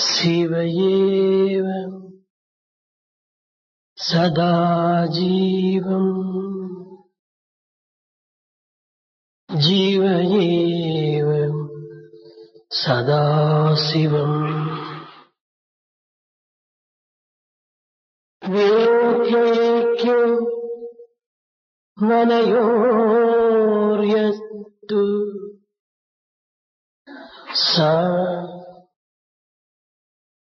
శివయేవ సదా జీవం జీవయేవ సదా శివం వేద్యైక్యం మనయోర్యస్తు సా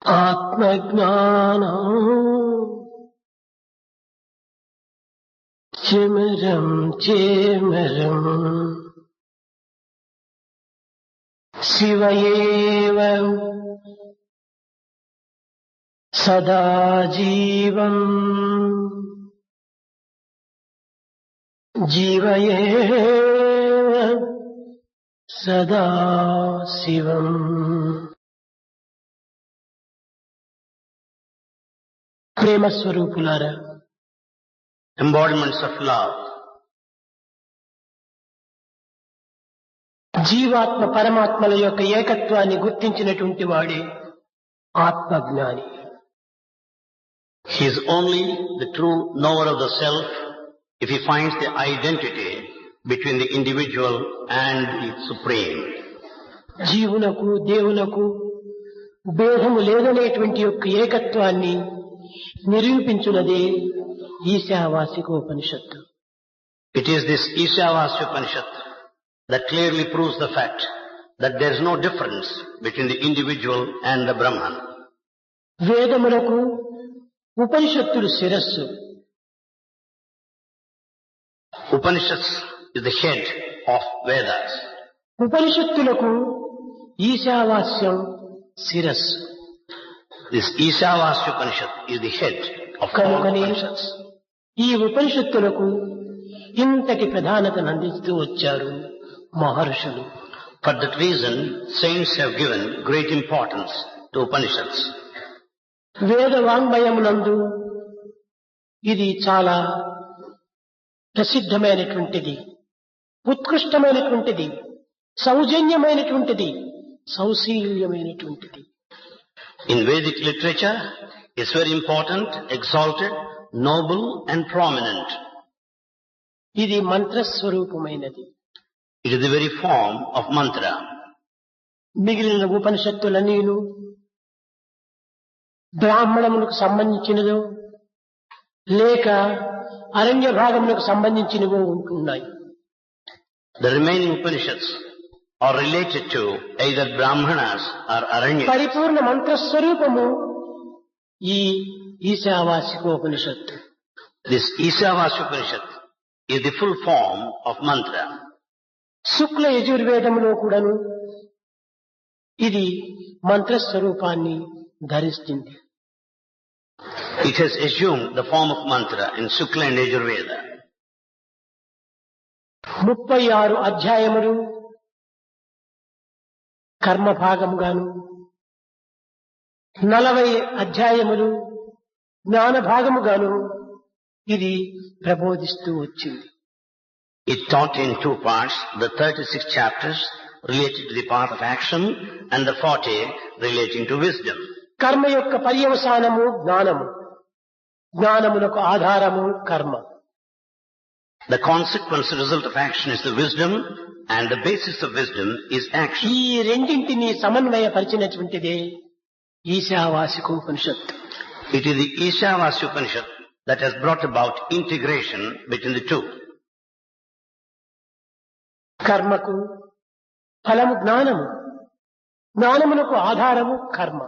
ఆత్మజ్ఞానం చిమరం చేమరం శివయేవ సదా జీవం జీవయేవ సదా శివం. ప్రేమ స్వరూపులారా, embodiments of love, జీవాత్మ పరమాత్మల యొక్క ఏకత్వాన్ని గుర్తించినటువంటి వాడే ఆత్మజ్ఞాని. he is only the true knower of the self if he finds the identity between the individual and the supreme. జీవునకు దేవునకు భేదము లేదనేటువంటి యొక్క ఏకత్వాన్ని నిరూపించున్నదే ఈశావాసికోపనిషత్తు. It is this Ishavasya Upanishad that clearly proves the fact that there is no difference between the individual and the Brahman. వేదములకు ఉపనిషత్తులు శిరస్సు, Upanishads is the head of Vedas. ఉపనిషత్తులకు ఈశావాస్యం శిరస్సు. This Ishavasya Upanishad is the head of all కనుకనే Upanishads. ఈ ఉపనిషత్తులకు ఇంతటి ప్రాధాన్యతను అందిస్తూ వచ్చారు మహర్షులు. For that reason, saints have given great importance to Upanishads. వేద వాంగ్మయమునందు ఇది చాలా ప్రసిద్ధమైనటువంటిది, ఉత్కృష్టమైనటువంటిది, సౌజన్యమైనటువంటిది, సౌశీల్యమైనటువంటిది. In Vedic literature, it's very important, exalted, noble and prominent. ఇది మంత్రస్వరూపమైనది. It is the very form of mantra. మిగిలిన ఉపనిషత్తులన్నీను బ్రాహ్మణములకు సంబంధించినదో లేక అరణ్య భాగములకు సంబంధించినవో ఉంటున్నాయి. The remaining Upanishads are related to either Brahmanas or Aranyas. పరిపూర్ణ మంత్రస్వరూపము ఈ ఈశావాసికోపనిషత్తు. This Ishavasya Upanishad is the full form of mantra. శుక్ల యజుర్వేదములో కూడాను ఇది మంత్రస్వరూపాన్ని ధరిస్తుంది. It has assumed the form of mantra in Shukla and Yajurveda. 36 అధ్యాయములు కర్మ భాగముగాను, 40 అధ్యాయములు జ్ఞాన భాగముగాను ఇది ప్రబోధిస్తూ వచ్చింది. It taught in two parts, the 36 chapters related to the path of action and the 40 relating to wisdom. కర్మ యొక్క పర్యవసానము జ్ఞానము, జ్ఞానములకు ఆధారము కర్మ. The consequence result of action is the wisdom and the basis of wisdom is action. ఈ రెండింటిని సమన్వయపరిచినటువంటిదే ఈశావాసికోపనిషత్తు. It is the Ishavasya Upanishad that has brought about integration between the two. కర్మకు ఫలము జ్ఞానము, జ్ఞానమునకు ఆధారము కర్మ.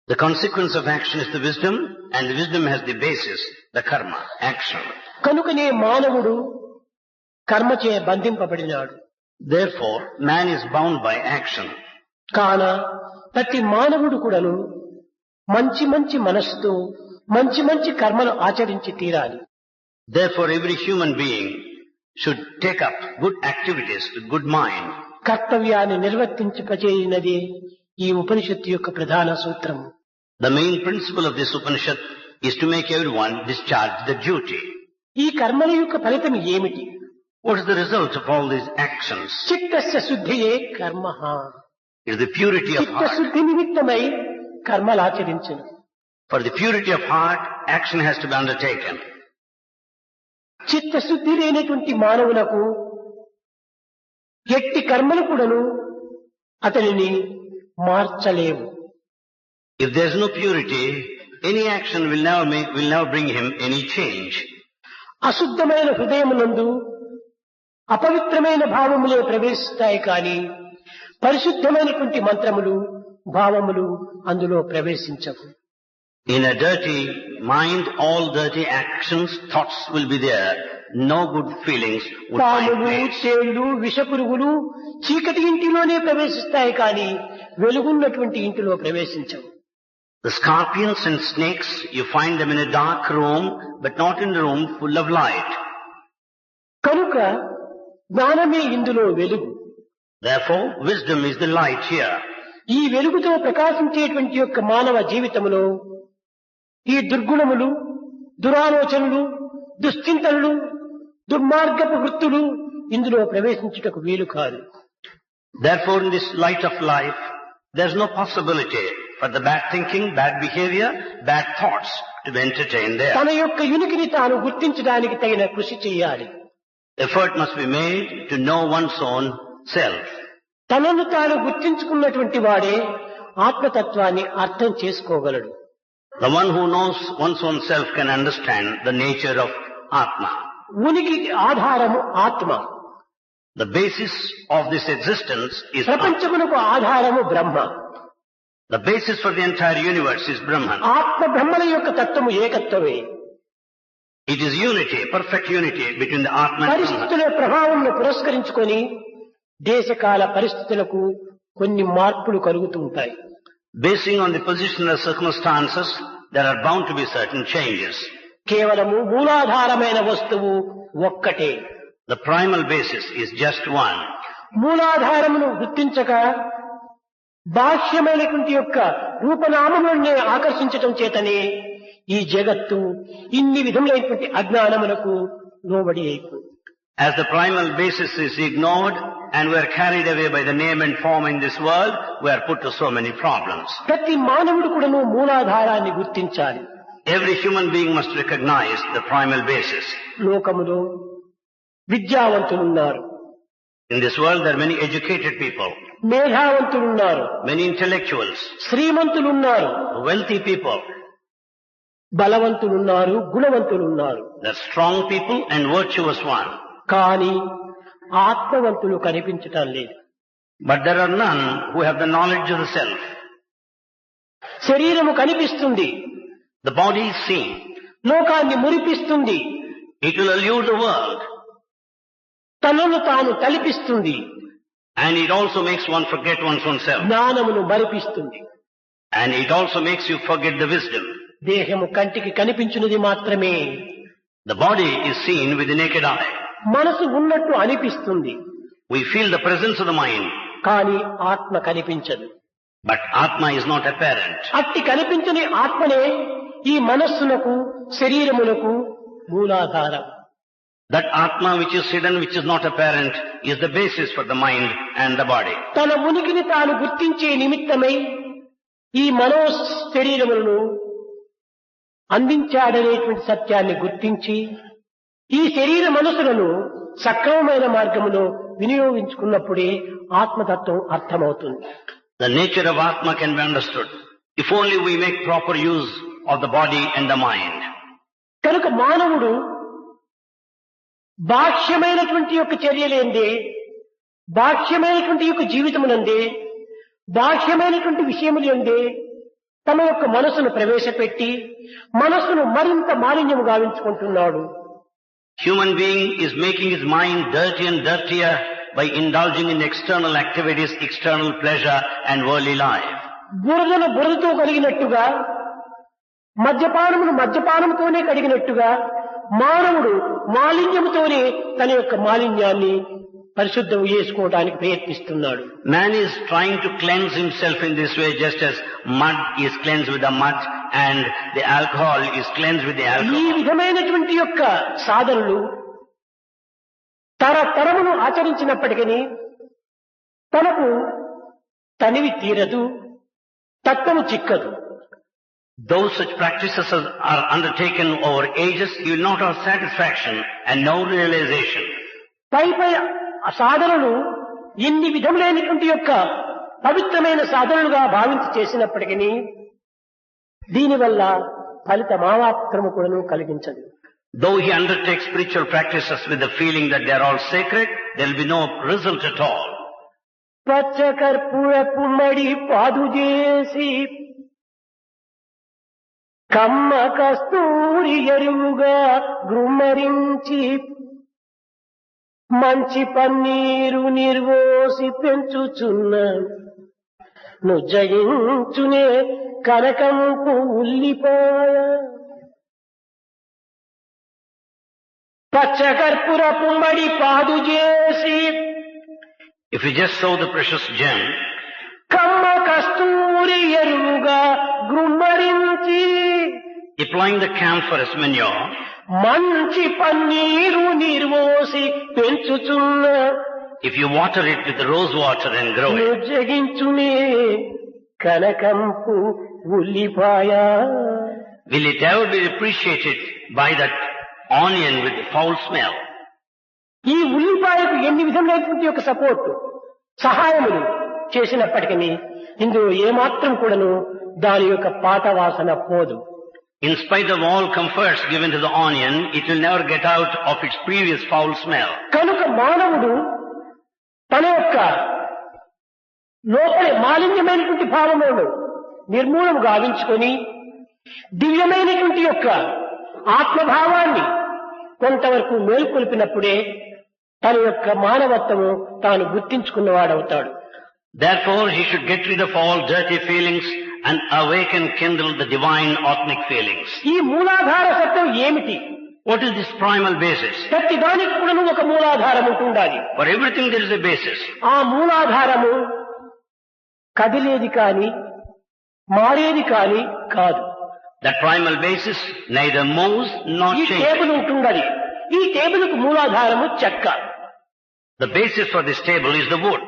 The consequence of action is the wisdom and the wisdom has the basis, the karma, action. కనుకనే మానవుడు కర్మచే బంధింపబడినాడు. Therefore, man is bound by action. కాన ప్రతి మానవుడు కూడాను మంచి మంచి మనస్సుతో మంచి మంచి కర్మను ఆచరించి తీరాలి. Therefore, every human being should take up good activities with good mind. కర్తవ్యాన్ని నిర్వర్తించపచేయనది ఈ ఉపనిషత్తు యొక్క ప్రధాన సూత్రము. The main principle of this Upanishad is to make everyone discharge the duty. ఈ కర్మల యొక్క ఫలితం ఏమిటి? What is the result of all these actions? చిత్తస్య శుద్ధియే కర్మ. It is the purity of heart. చిత్తశుద్ధి నిమిత్తమై కర్మలాచరించును. For the purity of heart, action has to be undertaken. చిత్తశుద్ధి లేనటువంటి మానవులకు ఎట్టి కర్మలు కూడాను అతనిని మార్చలేవు. If there is no purity, any action will never bring him any change. అశుద్ధమైన హృదయమునందు అపవిత్రమైన భావములే ప్రవేశిస్తాయి కానీ పరిశుద్ధమైనటువంటి మంత్రములు భావములు అందులో ప్రవేశించవు. In a dirty mind, all dirty actions, thoughts will be there. No good feelings would find పాములు place. తేళ్లు విషపురుగులు చీకటి ఇంటిలోనే ప్రవేశిస్తాయి కానీ వెలుగున్నటువంటి ఇంటిలో ప్రవేశించవు. The scorpions and snakes, you find them in a dark room, but not in a room full of light. కనుక జ్ఞానమే ఇందులో వెలుగు. Therefore, wisdom is the light here. ఈ వెలుగుతో ప్రకాశించేటువంటి యొక్క మానవ జీవితంలో ఈ దుర్గుణములు దురాలోచనలు దుశ్చింతనలు దుర్మార్గపు వృత్తులు ఇందులో ప్రవేశించుటకు వీలు కాదు. Therefore, in this light of life, there is no possibility for the bad thinking, bad behavior, bad thoughts to be entertained there. తన యొక్క ఉనికిని తాను గుర్తించడానికి తగిన కృషి చేయాలి. Effort must be made to know one's own self. తనను తాను గుర్తించుకున్నటువంటి వాడే ఆత్మతత్వాన్ని అర్థం చేసుకోగలడు. The one who knows one's own self can understand the nature of Atma. ఉనికికి ఆధారము ఆత్మ. The basis of this existence is Atma. ప్రపంచమునకు ఆధారము బ్రహ్మ. The basis for the entire universe is Brahman. ఆత్మ బ్రహ్మల యొక్క తత్వము ఏకత్వమే. It is unity, perfect unity between the Atma and Brahman. పరిస్థితుల ప్రభావంను పురస్కరించుకొని దేశకాల పరిస్థితులకు కొన్ని మార్పులు కలుగుతూ ఉంటాయి. Basing on the positional circumstances, there are bound to be certain changes. కేవలము మూలాధారమైన వస్తువు ఒక్కటే. The primal basis is just one. మూలాధారమును గుర్తించక బాహ్యమైనటువంటి యొక్క రూపనామములనే ఆకర్షించటం చేతనే ఈ జగత్తు ఇన్ని విధములైనటువంటి అజ్ఞానములకు లోబడి అయిపోయింది. As the primal basis is ignored and we are carried away by the name and form in this world, we are put to so many problems. ప్రతి మానవుడు కూడాను మూలాధారాన్ని గుర్తించాలి. Every human being must recognize the primal basis. లోకములో విద్యావంతులున్నారు, In this world there are many educated people, మేధావంతులున్నారు, many intellectuals, శ్రీమంతులున్నారు, wealthy people. బలవంతులున్నారు, గుణవంతులున్నారు. There are strong people and virtuous ones. కానీ ఆత్మవంతులు కనిపించటం లేదు. But there are none who have the knowledge of the self. శరీరము కనిపిస్తుంది, The body is seen. లోకాన్ని మురిపిస్తుంది, It will allure the world. తనను తాను తలిపిస్తుంది, And it also makes one forget one's own self. జ్ఞానమును మరిపిస్తుంది. And it also makes you forget the wisdom. దేహము కంటికి కనిపించినది మాత్రమే. The body is seen with the naked eye. మనసు ఉన్నట్టు అనిపిస్తుంది, We feel the presence of the mind. కానీ ఆత్మ కనిపించదు. But Atma is not apparent. అట్టి కనిపించని ఆత్మనే ఈ మనస్సునకు శరీరమునకు మూలాధారం. That Atma which is hidden, which is not apparent, is the basis for the mind and the body. తన ఉనికిని తాను గుర్తించే నిమిత్తమై ఈ మనో శరీరములను అందించాడనేటువంటి సత్యాన్ని గుర్తించి ఈ శరీర మనసులను సక్రమమైన మార్గములో వినియోగించుకున్నప్పుడే ఆత్మతత్వం అర్థమవుతుంది. The nature of Atma can be understood if only we make proper use of the body and the mind. కనుక మానవుడు బాహ్యమైనటువంటి యొక్క చర్యలేందే, బాహ్యమైనటువంటి యొక్క జీవితమునందే, బాహ్యమైనటువంటి విషయములందే తమ యొక్క మనసును ప్రవేశపెట్టి మనసును మరింత మాలిన్యము గావించుకుంటున్నాడు. Human being is making his mind dirty and dirtier by indulging in external activities, external pleasure and worldly life. బురదను బురదతో కడిగినట్టుగా, మద్యపానమును మద్యపానముతోనే కడిగినట్టుగా మానవుడు మాలిన్యముతోనే తన యొక్క మాలిన్యాన్ని పరిశుద్ధం చేసుకోవడానికి ప్రయత్నిస్తున్నాడు. Man is trying to cleanse himself in this way, just as mud is cleansed with the mud and the alcohol is cleansed with the ఈ alcohol. విధమైనటువంటి యొక్క సాధనలు తరమును ఆచరించినప్పటికీ తనకు తనివి తీరదు, తత్వము చిక్కదు. Though such practices are undertaken over ages, you will not have satisfaction and no realization. పై సాధనలు ఇన్ని విధములైనటువంటి యొక్క పవిత్రమైన సాధనలుగా భావించి చేసినప్పటికీ దీనివల్ల ఫలితమాత్రము కూడాను కలిగించదు. Though he undertakes spiritual practices with the feeling that they are all sacred, there will be no result at all. పచ్చ కర్పూర పుమ్మడి పాదు చేసి కమ్మ కస్తూరి ఎరువుగా గృమ్మరించి మంచి పన్నీరు నిర్వోసి పెంచుచున్న నుజ్జయించునే కనకంపు ఉల్లిపాయ. పచ్చ కర్పూర పుమ్మడి పాదు చేసి If you just sow the precious gem, కమ్మ కస్తూరి ఎరువుగా గృమ్మరించి applying the camphor as manure, మంచి paneer నిర్వోసి పెంచుచున్న if you water it with rose water and grow it, జగించునే కనకంపు ఉల్లిపాయ. will it ever be appreciated by that onion with the foul smell? ఈ ఉల్లిపాయకు ఎన్ని విధములైనటువంటి యొక్క support సహాయములు చేసినప్పటికీ ఇందులో ఏమాత్రం కూడాను దాని యొక్క పాత వాసన పోదు. In spite of all comforts given to the onion, it will never get out of its previous foul smell. కనుక మానవుడు తన యొక్క లోపలి మాలిన్యమైనటువంటి భావములను నిర్మూలన గావించుకొని దివ్యమైనటువంటి యొక్క ఆత్మభావాన్ని కొంతవరకు మేల్కొల్పినప్పుడే తన యొక్క మానవత్వము తాను గుర్తించుకున్నవాడవుతాడు. Therefore, he should get rid of all dirty feelings and awaken, kindle the divine atmic feelings. ఈ మూలాధార సత్యం ఏమిటి? What is this primal basis? ప్రతి దానికి కూడా ఒక మూలాధారం ఉంటుండాలి. For everything there is a basis. ఆ మూలాధారము కదిలేది కాని మారేది కాని కాదు. That primal basis neither moves nor ఈ changes. టేబుల్ ఉంటుండాలి. ఈ టేబుల్కు మూలాధారము చెక్క. The basis for this table is the wood.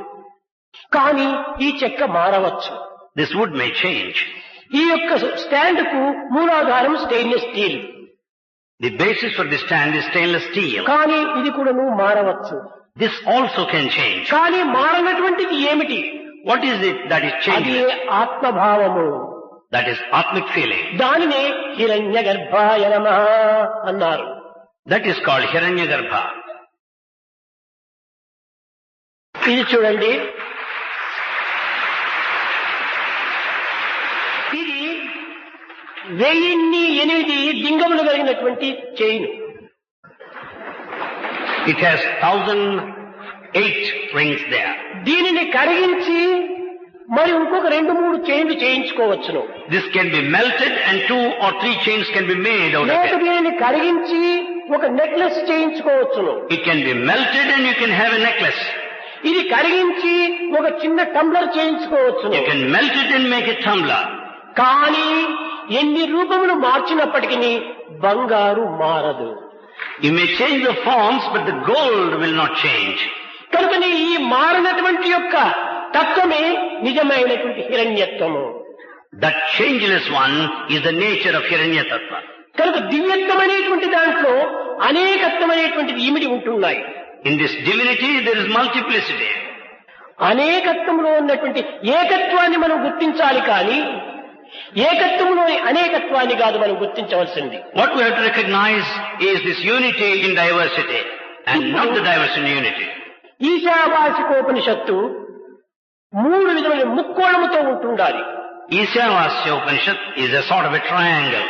కానీ ఈ చెక్క మారవచ్చు. This wood may change. ఈ యొక్క స్టాండ్ కు మూలాధారం stainless steel. The basis for this stand is stainless steel. కానీ ఇది కూడా మారవచ్చు. This also can change. కానీ మారనటువంటిది ఏమిటి? What is it that is అది changing? ఆత్మభావము. That is atmic feeling. దానినే హిరణ్య గర్భాయ నమః అన్నారు. That is called Hiranyagarbha. ఇది చూడండి, ఇది 1008 లింగములు కలిగినటువంటి chain. It has 1008 rings there. దీనిని కరిగించి మరి ఇంకొక 2-3 చైన్లు చేయించుకోవచ్చును. This can be melted and 2 or 3 chains can be made out లేక of it. దీనిని కరిగించి ఒక necklace చేయించుకోవచ్చును. It can be melted and you can have a necklace. ఇది కరిగించి ఒక చిన్న tumbler చేయించుకోవచ్చును. You can melt it and make a tumbler. కానీ ఎన్ని రూపములు మార్చినప్పటికీ బంగారు మారదు. You may change the forms, but the gold will not change. కనుకనే ఈ మారినటువంటి యొక్క తత్వమే నిజమైనటువంటి హిరణ్యత్వము. That changeless one is the nature of Hiranyatattva. కనుక దివ్యత్వం అనేటువంటి దాంట్లో అనేకత్వం అనేటువంటిది ఇమిడి ఉంటున్నాయి. In this divinity there is multiplicity. అనేకత్వంలో ఉన్నటువంటి ఏకత్వాన్ని మనం గుర్తించాలి కానీ ఏకత్వంలోని అనేకత్వాన్ని కాదు మనం గుర్తించవలసింది. What we have to recognize is this unity in diversity and not the diversity in unity. ఈశావాసికోపనిషత్తు 3 విధముల ముక్కోణముతో ఉంటుండాలి. Ishavasya Upanishad is a sort of a triangle.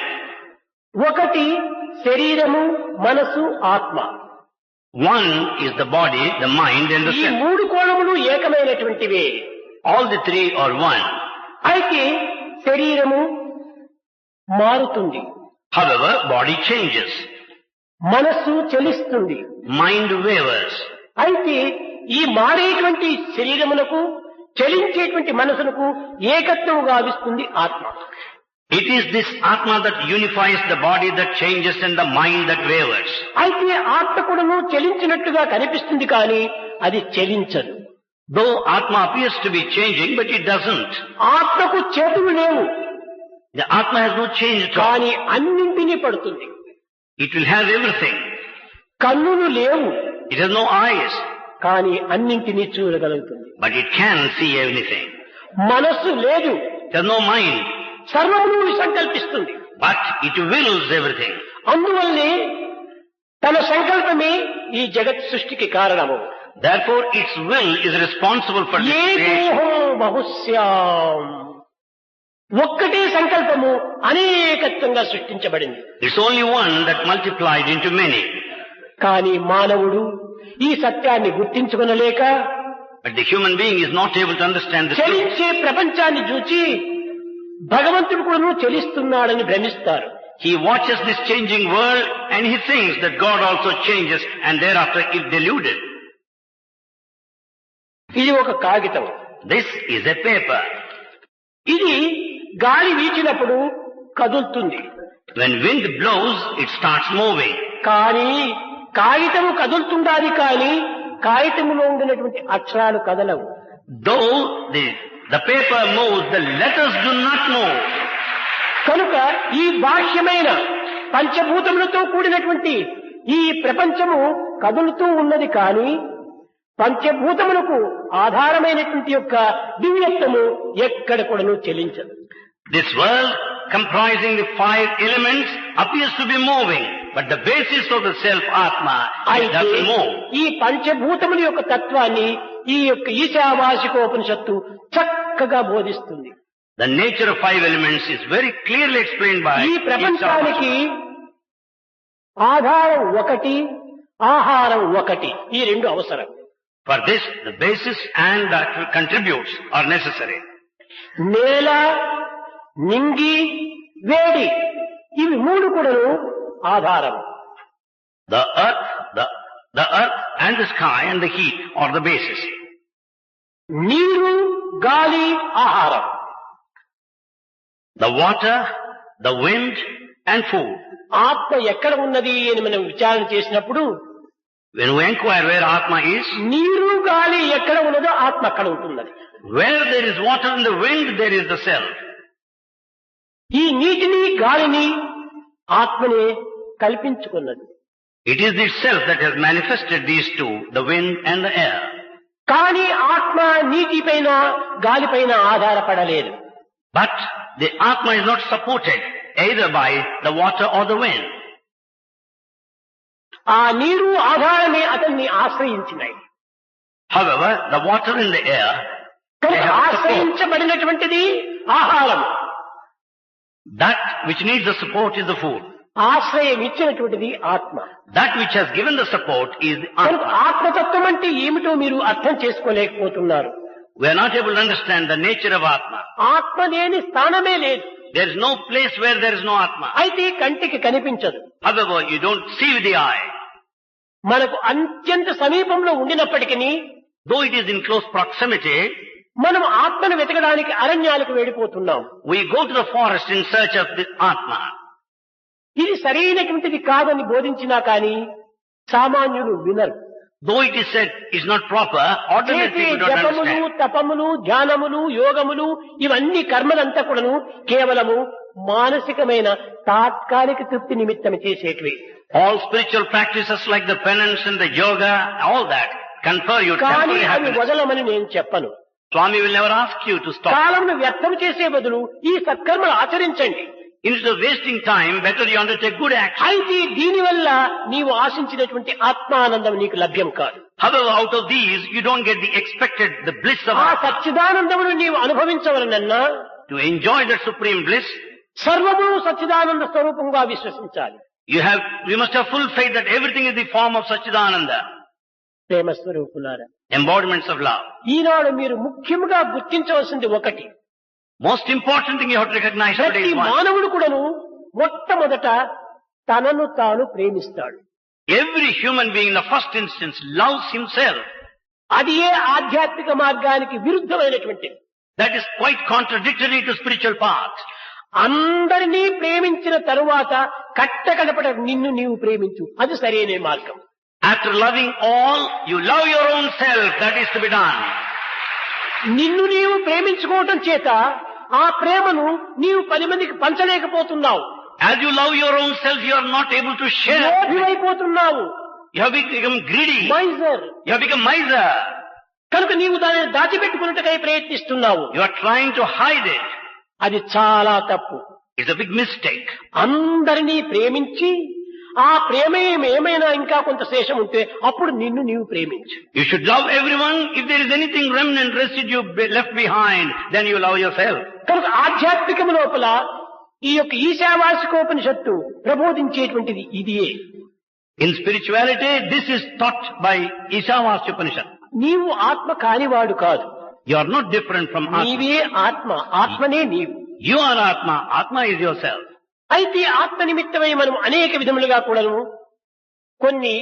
ఒకటి శరీరము, మనసు, ఆత్మ. One is the body, the mind and the ఈ self. 3 కోణములు ఏకమైనటువంటివే. All the 3 are one. అయితే శరీరము మారుతుంది, However, body changes. మనస్సు చలిస్తుంది. Mind wavers. అయితే ఈ మారేటువంటి శరీరమునకు చలించేటువంటి మనసునకు ఏకత్వం గావిస్తుంది ఆత్మ. It is this Atma that unifies the body that changes and the mind that wavers. అయితే ఆత్మ కూడాను చలించినట్టుగా కనిపిస్తుంది కానీ అది చలించదు. Though Atma appears to be changing, but it doesn't. ఆత్మకు చేతులు లేవు, The Atma has no change at all. కానీ అన్నింటినీ పడుతుంది. It will have everything. కన్నులు లేవు, It has no eyes, కానీ అన్నింటినీ చూడగలుగుతుంది. but it can see everything. మనస్సు లేదు, It has no mind, సర్వమును సంకల్పిస్తుంది. but it wills everything. అందువల్లే తన సంకల్పమే ఈ జగత్ సృష్టికి కారణము. Therefore, its will is responsible for this creation. ఏకోహో బహుశ్యాం, ఒక్కటే సంకల్పము అనేకత్వంగా సృష్టించబడింది. It's only one that multiplied into many. కానీ మానవుడు ఈ సత్యాన్ని గుర్తించుకొనలేక But the human being is not able to understand the truth. చలించే ప్రపంచాన్ని చూచి భగవంతుడు కూడా చలిస్తున్నాడని భ్రమిస్తారు. He watches this changing world and he thinks that God also changes and thereafter is deluded. ఇది ఒక కాగితం. This is a paper. ఇది గాలి వీచినప్పుడు కదులుతుంది. When wind blows, it starts moving. కానీ కాగితము కదులుతుండాలి, కానీ కాగితములో ఉండినటువంటి అక్షరాలు కదలవు. Though the paper moves, the letters do not move. కనుక ఈ బాహ్యమైన పంచభూతములతో కూడినటువంటి ఈ ప్రపంచము కదులుతూ ఉన్నది, కానీ పంచభూతములకు ఆధారమైనటువంటి యొక్క దివ్యత్వము ఎక్కడ కూడాను చెలించదు. This world, comprising the 5 elements, appears to be moving, but the basis of the self Atma, it అయితే doesn't move. ఈ పంచభూతముల యొక్క తత్వాన్ని ఈ యొక్క ఈశావాసికోపనిషత్తు చక్కగా బోధిస్తుంది. The nature of 5 elements is very clearly explained by ఈ ప్రపంచానికి ఆధారం ఒకటి, ఆహారం ఒకటి, ఈ రెండు అవసరం. For this, the basis and that contributes are necessary. నేల, నింగి, వేడి, ఇవి మూడు కూడాను ఆధారం. The earth and the sky and the heat are the basis. నీరు, గాలి, ఆహారం. The water, the wind and food. ఆత్మ ఎక్కడ ఉన్నది అని మనం విచారణ చేసినప్పుడు When we inquire where Atma is, నీరు, గాలి ఎక్కడ ఉన్నదో ఆత్మ అక్కడ ఉంటున్నది. where there is water in the wind, there is the self. ఈ నీటిని, గాలిని ఆత్మనే కల్పించుకున్నది. It is itself that has manifested these two, the wind and the air. కానీ ఆత్మ నీటిపైన, గాలిపైన ఆధారపడలేదు. But the Atma is not supported either by the water or the wind. ఆ నీరు, ఆధారమే అతన్ని ఆశ్రయించినాయి. However, the water and the air, they కనుక have support. ఆశ్రయించబడినటువంటిది ఆహారం, That which needs the support is the food. ఆశ్రయం ఇచ్చినటువంటిది ఆత్మ. That which has given the support is the కనుక Atma. ఆత్మతత్వం అంటే ఏమిటో మీరు అర్థం చేసుకోలేకపోతున్నారు. We are not able to understand the nature of Atma. ఆత్మ లేని స్థానమే లేదు. There is no place where there is no Atma. అయితే కంటికి కనిపించదు. However, you don't see with the eye. మనకు అత్యంత సమీపంలో ఉండినప్పటికీ Though it is in close proximity, మనం ఆత్మను వెతకడానికి అరణ్యాలకు వెళ్ళిపోతున్నాం. we go to the forest in search of the Atma. ఇది సరైనటువంటిది కాదని బోధించినా కానీ సామాన్యులు వినరు. Though it is said is not proper, ordinary చేసే people don't జపములు, understand. తపములు, ధ్యానములు, యోగములు ఇవన్నీ కర్మలంతా కూడాను కేవలము మానసికమైన తాత్కాలిక తృప్తి నిమిత్తం చేసేటివి. All spiritual practices like the penance and the yoga, all that, confer you కానీ temporary అవి happiness. వదలమని నేను చెప్పను. Swami will never ask you to stop. కాలంను వ్యర్థం చేసే బదులు ఈ సత్కర్మలు ఆచరించండి. Instead of wasting time, better you undertake good action. అయితే దీనివల్ల నీవు ఆశించినటువంటి ఆత్మానందం నీకు లభ్యం కాదు. However, out of these, you don't get the expected, the bliss of ఆ Atma. సచ్చిదానందమును నీవు అనుభవించవలనన్నా To enjoy that supreme bliss, సర్వము సచ్చిదానంద స్వరూపంగా విశ్వసించాలి. you must have full faith that everything is the form of Sachidananda, ప్రేమ స్వరూపులారా, embodiments of love. ఈనాడు మీరు ముఖ్యంగా గుర్తించవలసింది ఒకటి. Most important thing you have to recognize today ప్రతి is one. మానవుడు కూడాను మొట్టమొదట తనను తాను ప్రేమిస్తాడు. Every human being in the first instance loves himself. అది ఏ ఆధ్యాత్మిక మార్గానికి విరుద్ధమైనటువంటిది. That is quite contradictory to spiritual path. అందరినీ ప్రేమించిన తరువాత కట్టకడపడ నిన్ను నీవు ప్రేమించు, అది సరైన మార్గం. After loving all, you love your own self. That is to be done. నిన్ను నీవు ప్రేమించుకోవటం చేత ఆ ప్రేమను నీవు 10 మందికి పంచలేకపోతున్నావు. As you love your own self, you are not able to share. లోభివైపోతున్నావు. You have become greedy. Miser. You have become miser. కనుక నీవు దానిని దాచిపెట్టుకున్నట్టుగా ప్రయత్నిస్తున్నావు. You are trying to hide it. అది చాలా తప్పు. It's a big mistake. అందరినీ ప్రేమించి ఆ ప్రేమ ఏమైనా ఇంకా కొంత శేషం ఉంటే అప్పుడు నిన్ను నీవు ప్రేమించు. You should love everyone. If there is anything remnant, residue left behind, then you love yourself. కనుక ఆధ్యాత్మికము లోపల ఈ యొక్క ఈశావాసికోపనిషత్తు ప్రబోధించేటువంటిది ఇదియే. In spirituality, this is taught by Ishavasya Upanishad. నీవు ఆత్మ కానివాడు కాదు. You are not different from Atma. నీవే ఆత్మ, ఆత్మనే నీవు. You are Atma. Atma is yourself. అయితే ఆత్మ నిమిత్తమై మనం అనేక విధములుగా కూడాను కొన్ని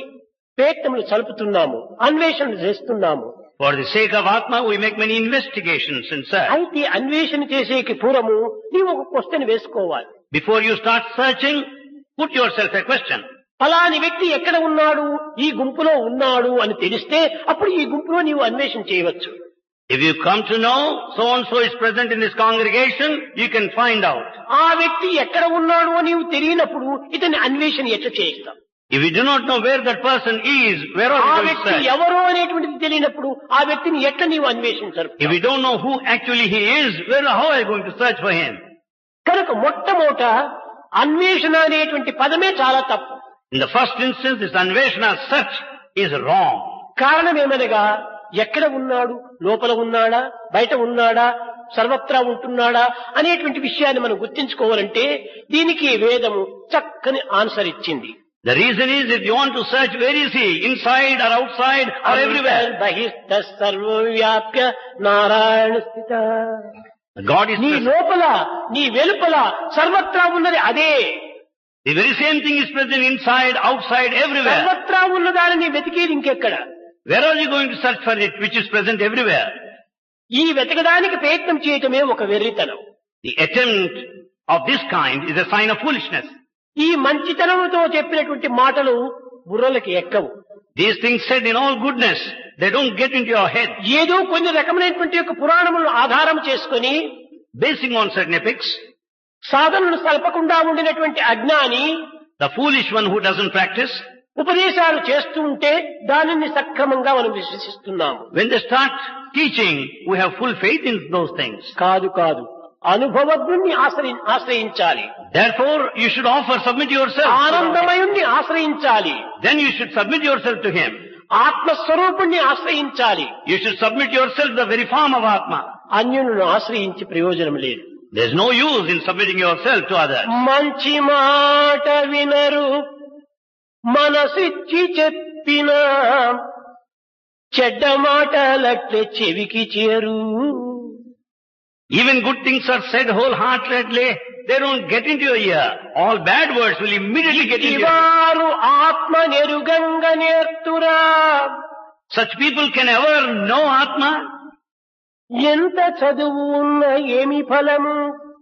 ప్రయత్నములు సలుపుతున్నాము, అన్వేషణ చేస్తున్నాము. For the sake of Atma, we make many investigations and search. అయితే అన్వేషణ చేసేకి పూర్వము నీవు ఒక క్వశ్చన్ వేసుకోవాలి. Before you start searching, put yourself a question. ఫలాని వ్యక్తి ఎక్కడ ఉన్నాడు, ఈ గుంపులో ఉన్నాడు అని తెలిస్తే అప్పుడు ఈ గుంపులో నీవు అన్వేషణ చేయవచ్చు. If you come to know so-and-so is present in this congregation, you can find out. ఆ వ్యక్తి ఎక్కడ ఉన్నాడు అని నీవు తెలియనప్పుడు ఇతని అన్వేషణ ఎట్లా చేయిస్తాం? If you do not know where that person is, where are ఆ you going to వ్యక్తి search? ఎవరో అనేటువంటిది తెలియనప్పుడు ఆ వ్యక్తిని ఎట్లా నీవు అన్వేషించరు? If you don't know who actually he is, how are you going to search for him? కనుక మొట్టమొదట అన్వేషణ అనేటువంటి పదమే చాలా తప్పు. In the first instance, this Anveshana search is wrong. కారణం ఏమనగా ఎక్కడ ఉన్నాడు, లోపల ఉన్నాడా, బయట ఉన్నాడా, సర్వత్రా ఉంటున్నాడా అనేటువంటి విషయాన్ని మనం గుర్తించుకోవాలంటే దీనికి వేదము చక్కని ఆన్సర్ ఇచ్చింది. The reason is, if you want to search, where is he? Inside or outside or everywhere? బహిష్ట సర్వవ్యాప్య Narayana స్థిత. God is నీ present. లోపల నీ వెలుపల సర్వత్రా ఉన్నది అదే. The very same thing is present inside, outside, everywhere. సర్వత్రా ఉన్న దానిని వెతికేది ఇంకెక్కడ? Where are you going to search for it, which is present everywhere? ఈ వెతకడానికి ప్రయత్నం చేయటమే ఒక వెర్రితనం. The attempt of this kind is a sign of foolishness. ఈ మంచితనంతో చెప్పినటువంటి మాటలు బుర్రలకి ఎక్కవు. These things said in all goodness, they don't get into your head. ఏదో కొన్ని రకమైనటువంటి యొక్క పురాణములను ఆధారం చేసుకొని Basing on certain epics, సాధనలు సల్పకుండా ఉండినటువంటి అజ్ఞాని, the foolish one who doesn't practice, ఉపదేశాలు చేస్తూ ఉంటే దానిని సక్రమంగా మనం విశ్వసిస్తున్నాము. when they start teaching, we have full faith in those things. కాదు అనుభవజ్ఞుణ్ణి ఆశ్రయించాలి. Therefore, you should submit yourself. ఆనందమయుణ్ణి ఆశ్రయించాలి. Then you should submit yourself to him. ఆత్మస్వరూపుణ్ణి ఆశ్రయించాలి. You should submit yourself to the very form of Atma. అన్యులను ఆశ్రయించి ప్రయోజనం లేదు. There's no use in submitting yourself to others. మంచి మాట వినరు, మనసిచ్చి చెప్పిన చెడ్డ మాటలట్లే చెవికి చేరు. Even good things are said wholeheartedly, they don't get into your ear. All bad words will immediately get into your ear. వారు ఆత్మ నెరుగంగ నేర్తురా. Such people can ever know Atma? ఎంత చదువు ఉన్న ఏమి ఫలము?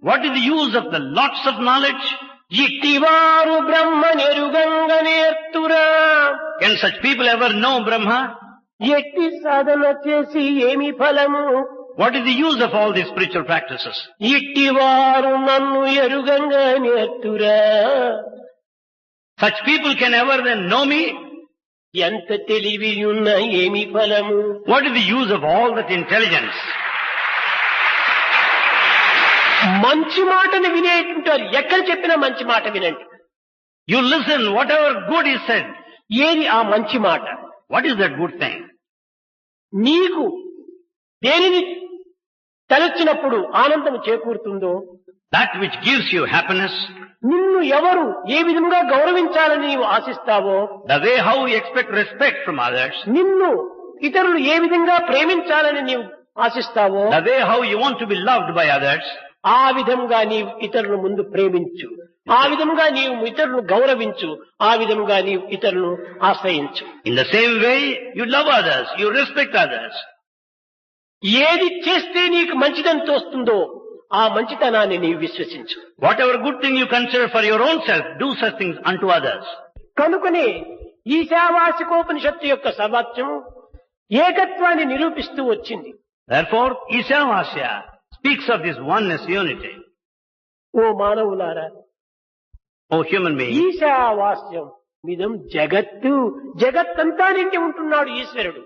What is the use of the lots of knowledge? ఇట్టివారు Brahma నెరుగంగ నేర్తురా. Can such people ever know Brahma? ఎట్టి సాధన చేసి ఏమి ఫలము? What is the use of all these spiritual practices? ఇట్టివారు నన్ను ఎరుగంగ నేర్తురా. Such people can ever then know me? ఎంత తెలివి ఉన్న ఏమి ఫలము? What is the use of all that intelligence? మంచి మాటను వినేటుంటారు. ఎక్కడ చెప్పినా మంచి మాట వినండి. You listen, whatever good is said. ఏది ఆ మంచి మాట? What is that good thing? నీకు దేనిని తలచినప్పుడు ఆనందం చేకూరుతుందో, That which gives you happiness, నిన్ను ఎవరు ఏ విధంగా గౌరవించాలని నీవు ఆశిస్తావో, the way how you expect respect from others, నిన్ను ఇతరులు ఏ విధంగా ప్రేమించాలని నీవు ఆశిస్తావో, the way how you want to be loved by others, ఆ విధంగా నీవు ఇతరుల ముందు ప్రేమించు. ఆ విధంగా నీవు ఇతరులను గౌరవించు. ఆ విధంగా నీవు ఇతరులను ఆశ్రయించు. in the same way you love others, you respect others. ఏది చేస్తే నీకు మంచిదని తోస్తుందో ఆ మంచితనాన్ని నీవు విశ్వసించు. Whatever good thing you consider for your own self, do such things unto others. కనుకనే ఈశావాసికోపనిషత్తు యొక్క సర్వత్వం ఏకత్వాన్ని నిరూపిస్తూ వచ్చింది. Therefore, Ishavasya speaks of this oneness unity. ఓ మానవులారా, O human being, ఈశావాస్యం మిదం జగత్తు, జగత్తంతా నిండి ఉంటున్నాడు ఈశ్వరుడు.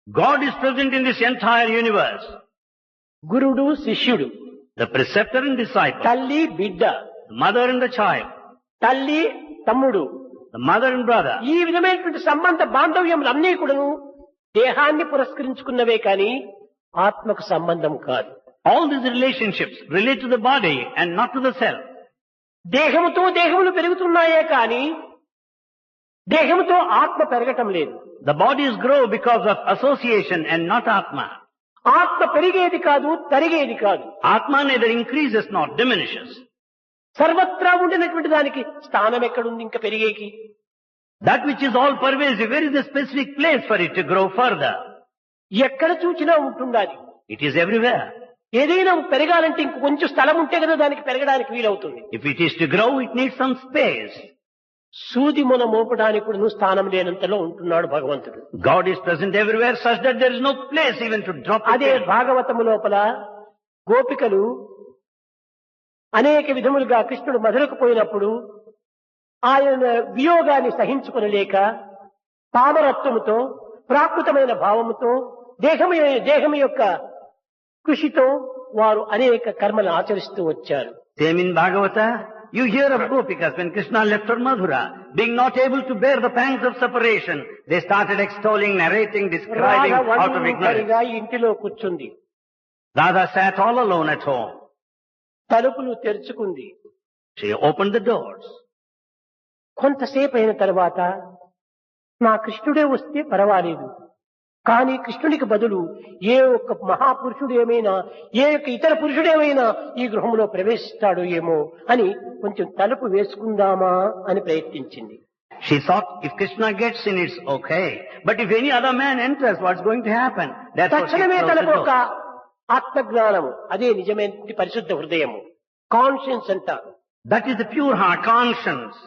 God is present in this entire universe. గురుడు శిష్యుడు, The preceptor and disciple, తల్లి బిడ్డ, the mother and the child, తల్లి తమ్ముడు, the mother and brother. ఈ విధమైనటువంటి సంబంధ బాంధవ్యములు అన్నీ కూడాను దేహాన్ని పురస్కరించుకున్నవే కానీ ఆత్మకు సంబంధం కాదు. All these relationships relate to the body and not to the self. దేహముతో దేహములు పెరుగుతున్నాయే కానీ దేహముతో ఆత్మ పెరగటం లేదు. The bodies grow because of association and not Atma. ఆత్మ పెరిగేది కాదు, తరిగేది కాదు. Atma neither increases nor diminishes. సర్వత్రా ఉండినటువంటి దానికి స్థానం ఎక్కడుంది ఇంకా పెరిగేకి? That which is all pervasive, where is the specific place for it to grow further? ఎక్కడ చూచినా ఉంటుండాలి. It is everywhere. ఏదైనా పెరగాలంటే ఇంక కొంచెం స్థలం ఉంటే కదా దానికి పెరగడానికి వీలవుతుంది. If it is to grow, it needs some space. సూది మొన మోపడానికి కూడా స్థానం లేనంతలో ఉంటున్నాడు భగవంతుడు. God is present everywhere such that there is no place even to drop it అదే in. భాగవతము లోపల గోపికలు అనేక విధములుగా కృష్ణుడు మధురకు పోయినప్పుడు ఆయన వియోగాన్ని సహించుకొనలేక పామరత్వముతో ప్రాకృతమైన భావముతో దేహము యొక్క కృషితో వారు అనేక కర్మలు ఆచరిస్తూ వచ్చారు. Same in Bhagavata, you hear of Gopikas when Krishna left for Madhura, being not able to bear the pangs of separation, they started extolling, narrating, describing out of ignorance. ఒంటరిగా ఇంటిలో కూర్చుంది, Radha sat all alone at home. తలుపులు తెరుచుకుంది. She opened the doors. కొంతసేపు అయిన తర్వాత నా కృష్ణుడే వస్తే పర్వాలేదు, కానీ కృష్ణునికి బదులు ఏ ఒక్క మహాపురుషుడు ఏమైనా, ఏ ఒక్క ఇతర పురుషుడేమైనా ఈ గృహంలో ప్రవేశిస్తాడో ఏమో అని కొంచెం తలుపు వేసుకుందామా అని ప్రయత్నించింది. She thought if Krishna gets in, it's okay. But if any other man enters, what's going to happen? That's what she తక్షణమే closed the తనకు ఒక door. ఆత్మజ్ఞానము, అదే నిజమైన పరిశుద్ధ హృదయము, కాన్షియన్స్ అంటారు. That is the pure heart, conscience.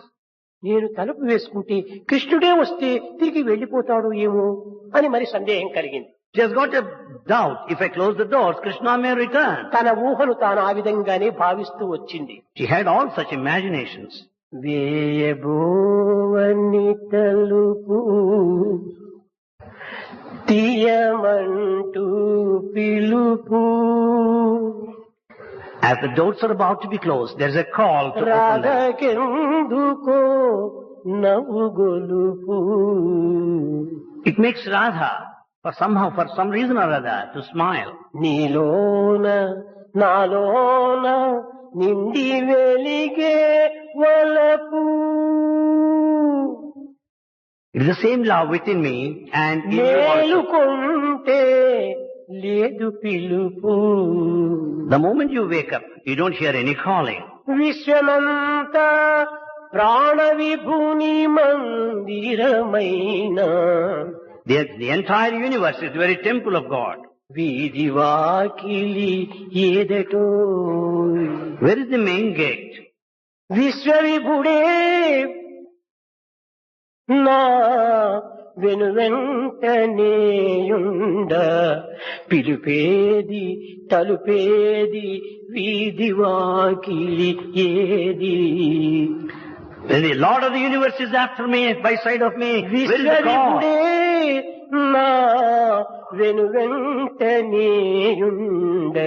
నేను తలుపు వేసుకుంటే కృష్ణుడే వస్తే తిరిగి వెళ్లిపోతాడు ఏమో అని మరి సందేహం కలిగింది. She has got a doubt. If I close the doors, Krishna may return. తన ఊహను తాను ఆ విధంగానే భావిస్తూ వచ్చింది. She had all such imaginations. వేయబోవని తలుపు తీయమంటూ పిలుపు, As the doors are about to be closed, there's a call to open them. రాగకెందుకో నవ్వు గొలుపు, It makes Radha, for some reason or other, to smile. నీలోన నాలోన నిండి వెలిగే వలపు, It is the same love within me and in you also. మేలుకుంటే లేదు పిలుపు, The moment you wake up, you don't hear any calling. విశ్వమంతా ప్రాణ విభుని మందిరమైన, The entire universe is the very temple of God. వీధి వాకిలి ఏదటో, Where is the main gate? విశ్వవిభుడే నా వెనువెంటనేయుండ, పిలుపేది తలుపేది వీధి వాకిలి ఏది, When the Lord of the universe is after me, by side of me, where is the call? విశ్వవిభుడే నా వెనువెంటనేయుండ,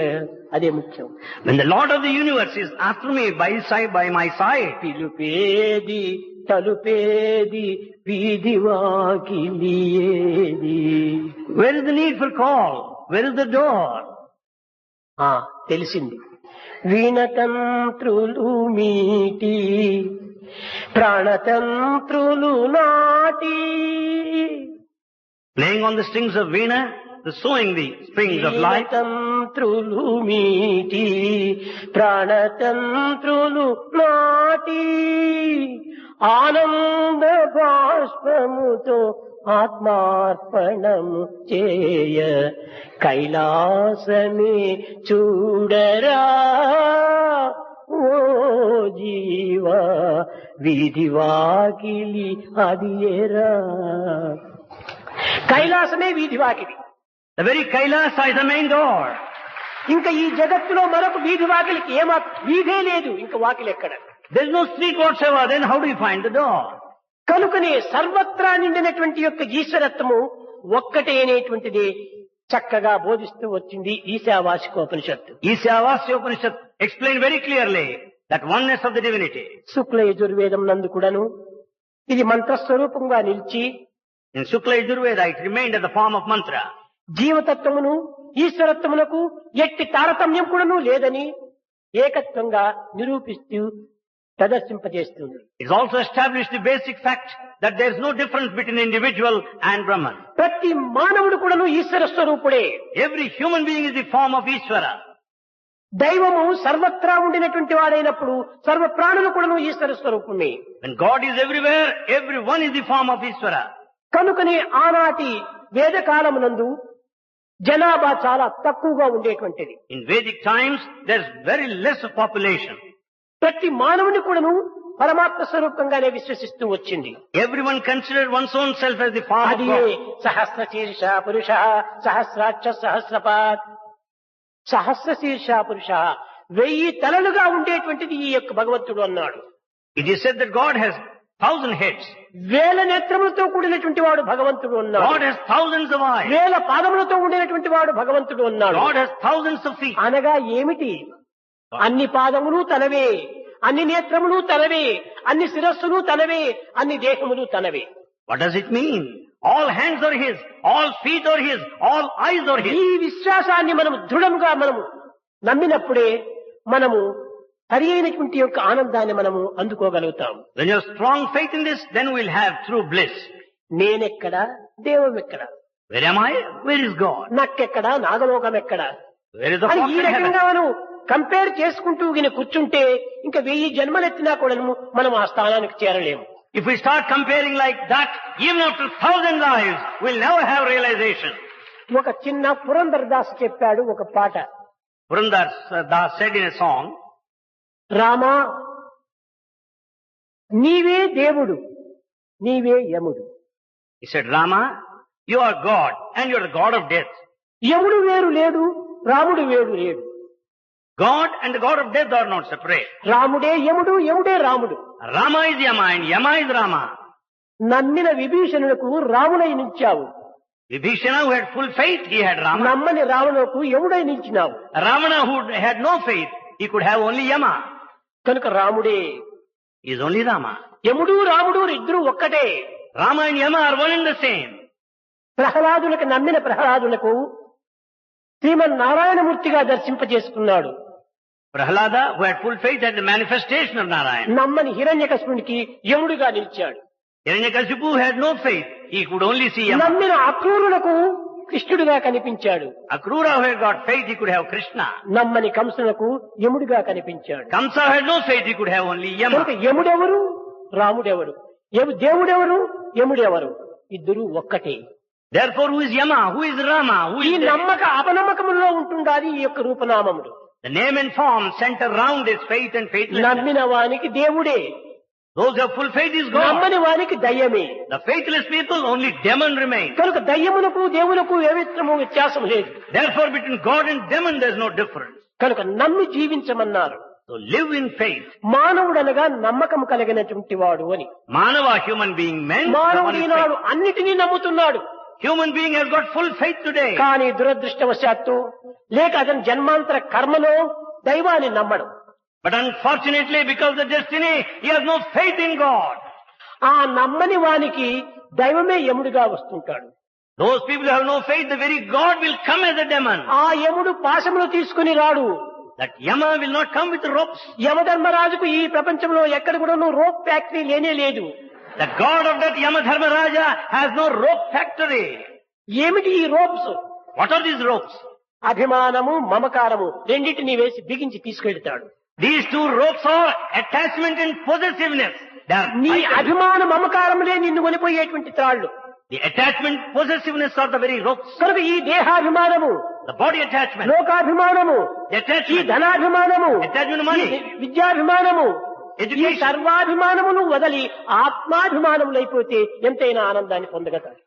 అదే ముఖ్యం. When the Lord of the universe is after me, by my side, పిలుపేది తలుపేది వీధి వాకిలి ఏది, where is the need for call? Where is the door? తెలిసింది. వీణతంత్రులు మీటి ప్రాణతంత్రులు నాటి, Playing on the strings of Veena, the sowing the strings of life. వీణతంత్రులు మీటి ప్రాణతంత్రులు నాటి, ఆనంద బాష్పముతో ఆత్మార్పణము చేయ, కైలాసమే చూడరా ఓ జీవా, వీధి వాకిలి అది ఎరా. కైలాసమే వీధి వాకిలి. The very Kailasa is the main door. ఇంకా ఈ జగత్తులో మరొక వీధి వాకిలికి వీధే లేదు, ఇంకా వాకిలి ఎక్కడ? There is no street whatsoever. Then how do you find the door? కనుకనే సర్వత్రా నిండినటువంటి యొక్క ఈశ్వరత్వము ఒక్కటే అనేటువంటిది చక్కగా బోధిస్తూ వచ్చింది ఈశావాసికోపనిషత్తు. Ishyavasya explained very clearly that oneness of the divinity. శుక్ల యజుర్వేదం నందు కూడాను ఇది మంత్రస్వరూపంగా నిలిచి In Shukla Yajurveda, it remained as the form of mantra. జీవతత్వమును ఈశ్వరత్వమునకు ఎట్టి తారతమ్యం కూడాను లేదని ఏకత్వంగా నిరూపిస్తూ ప్రదర్శింపజేస్తుంది. It's also established the basic fact that there is no difference between individual and Brahman. ప్రతి మానవుడు కూడాను ఈశ్వర స్వరూపుడే. Every human being is the form of Ishvara. దైవము సర్వత్రా ఉండినటువంటి వాడైనప్పుడు సర్వ ప్రాణులు కూడాను ఈశ్వర స్వరూపమే. When God is everywhere, everyone is the form of Ishvara. కనుకనే ఆనాటి వేదకాలమునందు జనాభా చాలా తక్కువగా ఉండేటువంటిది. In Vedic times, there's very less of population. ప్రతి మానవుని కూడాను పరమాత్మ స్వరూపంగానే విశ్వసిస్తూ వచ్చింది. Everyone considered one's own self as the form of అది God. సహస్రశీర్ష పురుష సహస్రాక్ష సహస్రపాత్ సహస్రశీర్ష పురుష 1000 తలలుగా ఉండేటువంటిది ఈ యొక్క భగవంతుడు అన్నాడు. It is said that God has 1000 heads. 1000 నేత్రములతో కూడినటువంటి వాడు భగవంతుడు అన్నాడు. God has thousands of eyes. 1000 పాదములతో ఉండినటువంటి వాడు భగవంతుడు అన్నాడు. God has thousands of feet. అనగా ఏమిటి? అన్ని పాదములు తనవే, అన్ని నేత్రములు తనవే, అన్ని శిరస్సులు తనవే, అన్ని దేహములు తనవే. What does it mean? All hands are His, all feet are His, all eyes are His. ఈ విశ్వాసాన్ని మనము దృఢంగా మనము నమ్మినప్పుడే మనము సరి అయినటువంటి యొక్క ఆనందాన్ని మనము అందుకోగలుగుతాం. When you have strong faith in this, then we'll have true bliss. నేనెక్కడ, దైవం ఎక్కడ? Where am I? Where is God? నక్కెక్కడ, నాగలోకం ఎక్కడ? Where is the అని fox ఈ in heaven? రకంగా మనం కంపేర్ చేసుకుంటూ గిన కూర్చుంటే ఇంకా 1000 జన్మలెత్తినా కూడా మనం ఆ స్థానానికి చేరలేము. If we start comparing like that, even after 1000 lives, we'll never have realization. ఒక చిన్న పురంధరదాస్ చెప్పాడు ఒక పాట. Purandar Das said in a song, Rama నీవే దేవుడు, నీవే యముడు. he said, Rama, you are God and you are the God of death. యముడు వేరు లేడు, రాముడు వేరు లేడు. God and the God of death are not separate. రాముడే యముడు, యముడే రాముడు. Rama is Yama and Yama is Rama. నమ్మిన విభీషణులకు రాముడై నిలిచావు, Vibhishana, who had full faith, he had Rama. నమ్మని రావణులకు యముడై నిలిచినావు. Ravana, who had no faith, he could have only Yama. కనుక రాముడే. He is only Rama. యముడు రాముడు ఇద్దరు ఒక్కటే. Rama and Yama are one and the same. ప్రహ్లాదులకు నమ్మిన ప్రహ్లాదులకు శ్రీమన్నారాయణమూర్తిగా దర్శింపజేసుకున్నాడు. Prahlada, who had full faith, had the manifestation of Narayana. నమ్మని హిరణ్యకశిపునికి యముడిగా నిలిచాడు. Hiranyakashipu had no faith. He could only see Yama. నమ్మిన అక్రూరులకు కృష్ణుడిగా కనిపించాడు. Akrura, who had got faith, he could have Krishna. నమ్మని కంసులకు యముడిగా కనిపించాడు. Kamsa had no faith, he could have only కనుక Yama. యముడెవరు, రాముడెవరు? దేవుడెవరు, యముడెవరు? ఇద్దరు ఒక్కటే. Therefore, who is Yama? Who is Rama? Who ఈ is the... నమ్మక అపనమ్మకములో ఉంటుండాలి ఈ యొక్క రూపనామములు. The name and form center round is faith and faithlessness. నమ్మిన వానికి దేవుడే, Those who have full faith is God. నమ్మని వానికి దయ్యమే. The faithless people, only demon remains. కనుక దయ్యమునకు దేవునకు ఏమిత్రము వ్యత్యాసం లేదు. Therefore, between God and demon, there is no difference. కనుక నమ్మి జీవించమన్నారు. So live in faith. మానవుడనగా నమ్మకం కలిగినటువంటి వాడు అని. Manava, human being, meant the one మానవుడు in ఈనాడు faith. అన్నిటినీ నమ్ముతున్నాడు. Human being has got full faith today. కానీ దురదృష్టవశాత్తు లేక అతని జన్మాంతర కర్మలో దైవాన్ని నమ్మడం. But unfortunately, because of the destiny, he has no faith in God. ఆ నమ్మని వానికి దైవమే యముడిగా వస్తుంటాడు. Those people who have no faith, the very God will come as a demon. ఆ యముడు పాశములు తీసుకుని రాడు. That Yama will not come with ropes. యమధర్మరాజుకు ఈ ప్రపంచంలో ఎక్కడ కూడా రోప్ ఫ్యాక్టరీ లేనే లేదు. The God of that Yamadharmaraja has no rope factory. ఏమిటి ఈ ropes? What are these ropes? అభిమానము, మమకారము రెండింటినీ వేసి బిగించి తీసుకెళ్తాడు. These two ropes are attachment and possessiveness. They are నీ vital. అభిమాన మమకారములే నిన్ను కొనిపోయేటువంటి త్రాళ్ళు. The attachment, possessiveness are the very ropes. కనుక ఈ దేహాభిమానము, The body attachment, లోకాభిమానము, the ఈ attachment, ధనాభిమానము, attachment to money, ఈ విద్యాభిమానము, ఈ education. సర్వాభిమానమును వదలి ఆత్మాభిమానములైపోతే ఎంతైనా ఆనందాన్ని పొందగలరు.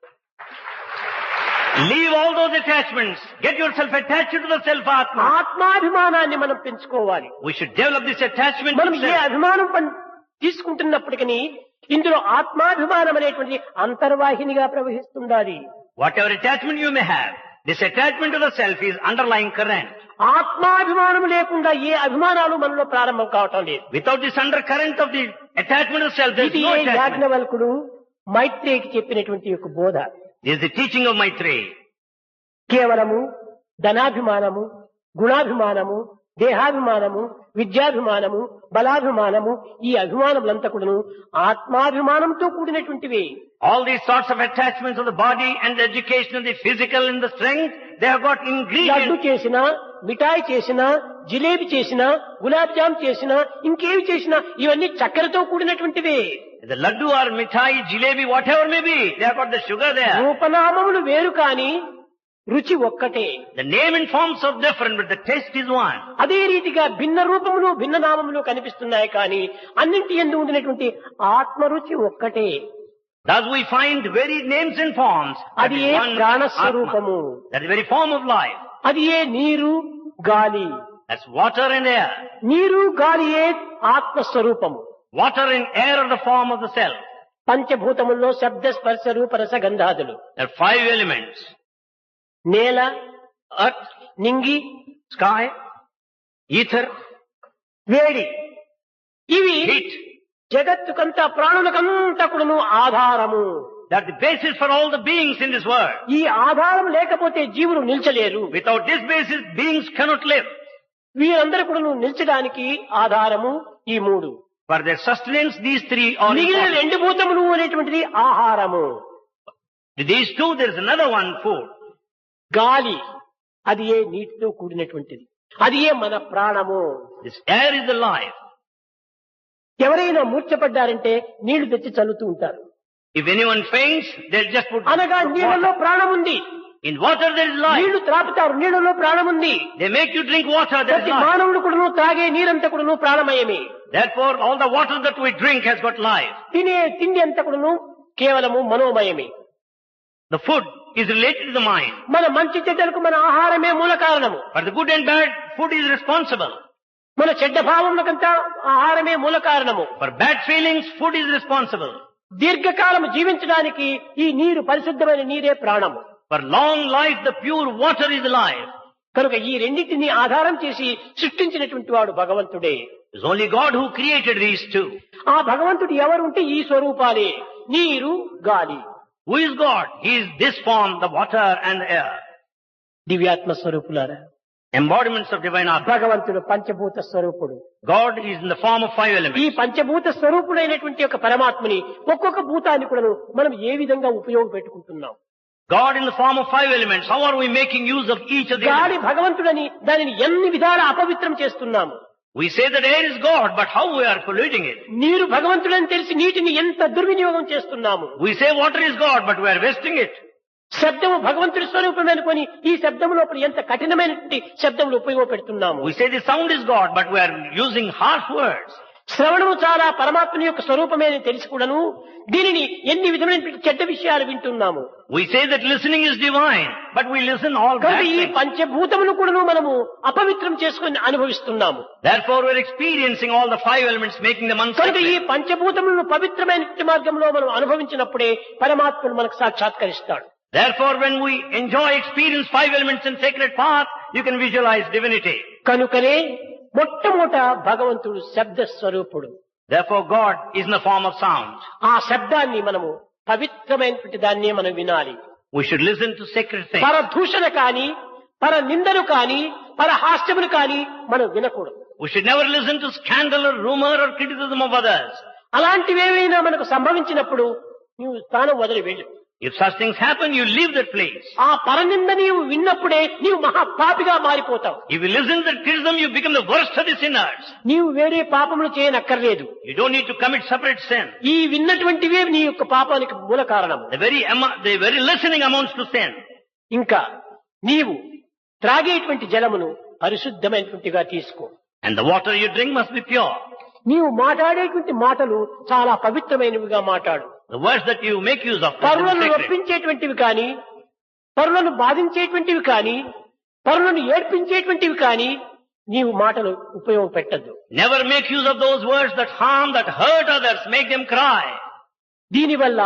Leave all those attachments. Get yourself attached to the self-atma. ఆత్మాభిమానాన్ని మనం పెంచుకోవాలి. We should develop this attachment మనం to ఏ self. అభిమానం తీసుకుంటున్నప్పటికీ ఇందులో ఆత్మాభిమానం అనేటువంటి అంతర్వాహినిగా ప్రవహిస్తుండాలి. Whatever attachment you may have, this attachment to the self is underlying current. ఆత్మాభిమానం లేకుండా ఏ అభిమానాలు మనలో ప్రారంభం కావటం లేదు. Without this undercurrent of the attachment to self, there is ఇది no attachment. యాజ్ఞవల్కుడు మైత్రేయికి చెప్పినటువంటి యొక్క బోధ. This is the teaching of Maitreya. కేవలము ధనాభిమానము, గుణాభిమానము, దేహాభిమానము, విద్యాభిమానము, బలాభిమానము, ఈ అభిమానములంతా కూడాను ఆత్మాభిమానంతో కూడినటువంటివి. All these sorts of attachments of the body and the education and the physical and the strength, they have got laddu ingredients. చేసినా, మిఠాయి చేసినా, జిలేబీ చేసినా, గులాబ్ జామ్ చేసినా, ఇంకేవి చేసినా ఇవన్నీ చక్కెరతో కూడినటువంటివే. The laddu or mithai, jalebi, whatever may be, they have got the sugar there. రూపనామములు వేరు కాని రుచి ఒక్కటే. The name and forms are different, but the taste is one. అదే రీతిగా భిన్న రూపములు భిన్న నామములు కనిపిస్తున్నాయి కానీ అన్నింటి యందు ఉండినటువంటి ఆత్మరుచి ఒక్కటే. Thus we find varied names and forms. That అది is A one ప్రాణస్వరూపము. Atma. That is the very form of life. అది ఏ నీరు గాలి. That's water and air. నీరు గాలియే ఆత్మస్వరూపము. Water and air are the form of the self. పంచభూతముల్లో శబ్ద స్పర్శ రూప రస గంధాదులు. There are 5 elements. నేల, Earth, నింగి, sky, ether, వేడి, ఇవి heat. జగత్తుకంతా ప్రాణులకంతా కూడాను ఆధారము. They are the basis for all the beings in this world. ఈ ఆధారం లేకపోతే జీవులు నిల్చలేరు. Without this basis, beings cannot live. వీరందరూ కూడాను నిల్చడానికి ఆధారము ఈ మూడు. For their sustenance, these 3 are మిగిలిన important. 2 భూతములు అనేటువంటిది ఆహారము. These 2, there is another one, food. గాలి అది ఏ నీటితో కూడినటువంటిది. అది ఏ మన ప్రాణము. This air is the life. ఎవరైనా మూర్ఛపడ్డారంటే నీళ్లు తెచ్చి చల్లుతూ ఉంటారు. If anyone faints, they'll just put అనగా నీళ్ళలో ప్రాణం ఉంది. in water there is life. నీళ్లు త్రాపుతారు, నీళ్ళలో ప్రాణం ఉంది. They make you drink water, there is ప్రతి life. మానవుడు కూడాను త్రాగే నీరంతా కూడాను ప్రాణమయమే. Therefore, all the water that we drink has got life. తినే తిండి అంతా కూడాను కేవలము మనోమయమే. The food is related to the mind. మన మంచి చెడ్డలకు మన ఆహారమే మూల కారణము. For the good and bad, food is responsible. మన చెడ్డ భావములకంతా ఆహారమే మూల కారణము. For bad feelings, food is responsible. దీర్ఘకాలం జీవించడానికి ఈ నీరు పరిశుద్ధమైన నీరే ప్రాణము. For long life, the pure water is life. కనుక ఈ రెండింటిని ఆధారం చేసి సృష్టించినటువంటి వాడు భగవంతుడే. It's only God who created these 2. ఆ భగవంతుడు ఎవరుంటే ఈ స్వరూపాలే నీరు గాలి. Who is God? He is this form, the water and the air. దివ్యాత్మ స్వరూపులారా, Embodiments of divine Atma. భగవంతుడు పంచభూత స్వరూపుడు. God is in the form of 5 ఈ elements. పంచభూత స్వరూపుడైనటువంటి ఒక పరమాత్మని ఒక్కొక్క భూతాన్ని కూడా మనం ఏ విధంగా ఉపయోగపెట్టుకుంటున్నాం. God in the form of 5 elements. How are we making use of each of the గాలి elements? భగవంతుడని దానిని ఎన్ని విధాల అపవిత్రం చేస్తున్నాము. We say that air is God, but how we are polluting it? నీరు భగవంతుడని తెలిసి నీటిని ఎంత దుర్వినియోగం చేస్తున్నాము. We say water is God, but we are wasting it. శబ్దము భగవంతుడి స్వరూపం అనుకొని ఈ శబ్దము లోపల ఎంత కఠినమైనటువంటి శబ్దములు ఉపయోగపెడుతున్నాము. We say the sound is God, but we are using harsh words. శ్రవణము చాలా పరమాత్మని యొక్క స్వరూపమే అని తెలిసి కూడాను దీనిని ఎన్ని విధమైనటువంటి చెడ్డ విషయాలు వింటున్నాము. We say that listening is divine, but we listen all bad కనుక ఈ things. పంచభూతమును కూడాను మనము అపవిత్రం చేసుకొని అనుభవిస్తున్నాము. Therefore we are experiencing all the 5 elements, making them కనుక ఈ unsacred. పంచభూతములను పవిత్రమైన మార్గంలో మనం అనుభవించినప్పుడే పరమాత్మను మనకు సాక్షాత్కరిస్తాడు. Therefore when we enjoy, experience 5 elements in sacred path, you can visualize divinity. కనుకనే మొట్టమొదట భగవంతుడు శబ్ద స్వరూపుడు. Therefore God is in the form of sound. ఆ శబ్దాన్ని మనము పవిత్రమైనటువంటి దాన్నే మనం వినాలి. We should listen to sacred things. పర దూషణ కాని, పర నిందలు కాని, పర హాస్యములు కాని మనం వినకూడదు. We should never listen to scandal or rumor or criticism of others. అలాంటివేమైనా మనకు సంభవించినప్పుడు నీవు స్థానం వదిలి వెళ్ళు. If such things happen, you leave that place. ఆ పరనింద నీవు విన్నప్పుడే నీవు మహాపాపిగా మారిపోతావు. If you listen to that criticism, you become the worst of the sinners. నీవు వేరే పాపములు చేయనక్కర్లేదు. You don't need to commit separate sin. ఈ విన్నటువంటివే నీ యొక్క పాపానికి మూల కారణము. The very listening amounts to sin. ఇంకా నీవు త్రాగేటువంటి జలమును పరిశుద్ధమైనటువంటిగా తీసుకో. And the water you drink must be pure. నీవు మాట్లాడేటువంటి మాటలు చాలా పవిత్రమైనవిగా మాట్లాడు. The words that you make use of must be పరులను sacred. ఒప్పించేటువంటివి కాని, పరులను బాధించేటువంటివి కానీ పరులను ఏడ్పించేటువంటివి కానీ నీవు మాటలు ఉపయోగపెట్టద్దు. Never make use of those words that harm, that hurt others, make them cry. దీనివల్ల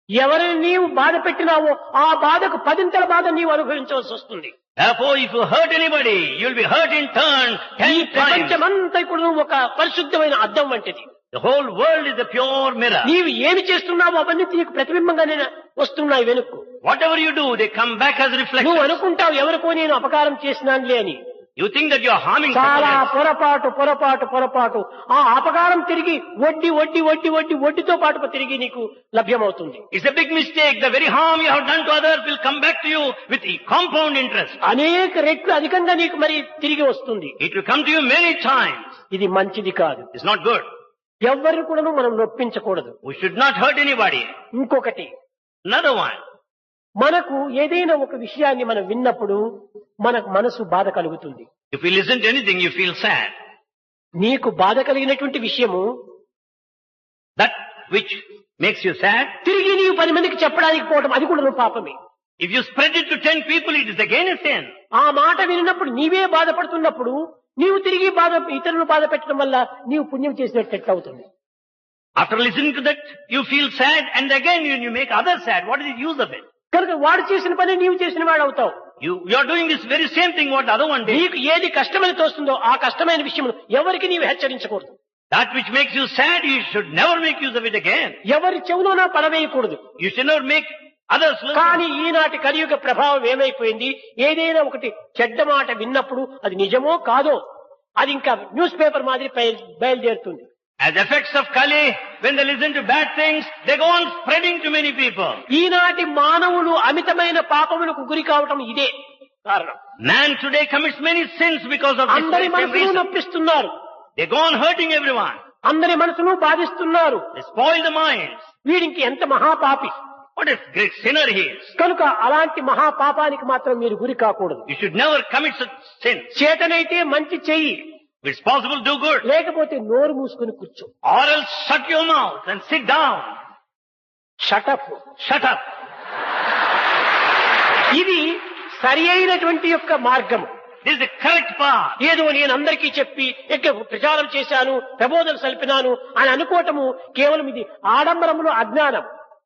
ఎవరిని నీవు బాధ పెట్టినావో ఆ బాధకు పదింతల బాధ నీవు అనుభవించవలసి వస్తుంది. Therefore, if you hurt anybody, you'll be hurt in turn ఈ 10 times. ప్రపంచమంతా కూడా ఒక పరిశుద్ధమైన అద్దం వంటిది. The whole world is a pure mirror. నీవు ఏమి చేస్తున్నావో అవన్నీ నీకు ప్రతిబింబంగానే వస్తున్నాయి వెనుక్కు. Whatever you do, they come back as నువ్వు reflections. అనుకుంటావు ఎవరికో నేను అపకారం చేసినానులే అని. You think that you are harming చాలా someone else. పొరపాటు ఆ అపకారం తిరిగి వడ్డీతో పాటు తిరిగి నీకు లభ్యమవుతుంది. It's a big mistake. The very harm you have done to others will come back to you with a compound interest. అనేక రెట్లు అధికంగా నీకు మరి తిరిగి వస్తుంది. It will come to you many times. ఇది మంచిది కాదు. It's not good. ఎవరిని కూడా మనం నొప్పించకూడదు. We should not hurt anybody. ఇంకొకటి, Another one. మనకు ఏదైనా ఒక విషయాన్ని మనం విన్నప్పుడు మనకు మనసు బాధ కలుగుతుంది. If you listen to anything, you feel sad. నీకు బాధ కలిగినటువంటి విషయము That which makes you sad, తిరిగి నీవు 10 మందికి చెప్పడానికి పోవడం అది కూడా పాపమే. if you spread it to 10 people, it is again a sin. ఆ మాట విన్నప్పుడు నీవే బాధపడుతున్నప్పుడు నీవు తిరిగి ఇతరులను బాధ పెట్టడం వల్ల నీవు పుణ్యం చేసినట్టు ఎట్లా అవుతుంది? After listening to that, you feel sad, and again you make others sad. What is the use of it? కనుక వాడు చేసిన పని నీవు చేసిన వాడు అవుతావు. You are doing this very same thing what the other one did. నీకు ఏది కష్టమని తోస్తుందో ఆ కష్టమైన విషయం ఎవరికి నీవు హెచ్చరించకూడదు. That which makes you sad, you should never make use of it again. ఎవరి చెవులోనా పడవేయకూడదు. You should never make others listen. కానీ ఈనాటి కలియుగ ప్రభావం ఏమైపోయింది, ఏదైనా ఒకటి చెడ్డ మాట విన్నప్పుడు అది నిజమో కాదో అది ఇంకా న్యూస్ పేపర్ మాదిరి బయలుదేరుతుంది. As effects of Kali, when they listen to bad things, they go on spreading to many people. ఈనాటి మానవులు అమితమైన పాపములకు గురి కావటం ఇదే కారణం. Man today commits many sins because of this అందరి very same మనసును reason. నొప్పిస్తున్నారు. They go on hurting everyone. అందరి మనసును బాధిస్తున్నారు. They spoil the minds. వీడికి ఎంత మహాపాపి. What a great sinner he is. కనుక అలాంటి మహాపాపానికి మాత్రం మీరు గురి కాకూడదు. You should never commit such sin. చేతనైతే మంచి చెయ్యి, If it's possible, do good. లేకపోతే నోరు మూసుకుని కూర్చో. Or else shut your mouth and sit down. Shut up. Shut up. ఇది సరి అయినటువంటి యొక్క మార్గం. This is the correct path. ఏదో నేను అందరికీ చెప్పి ప్రచారం చేశాను, ప్రబోధన సల్పినాను అని అనుకోవటము కేవలం ఇది ఆడంబరములు, అజ్ఞానం.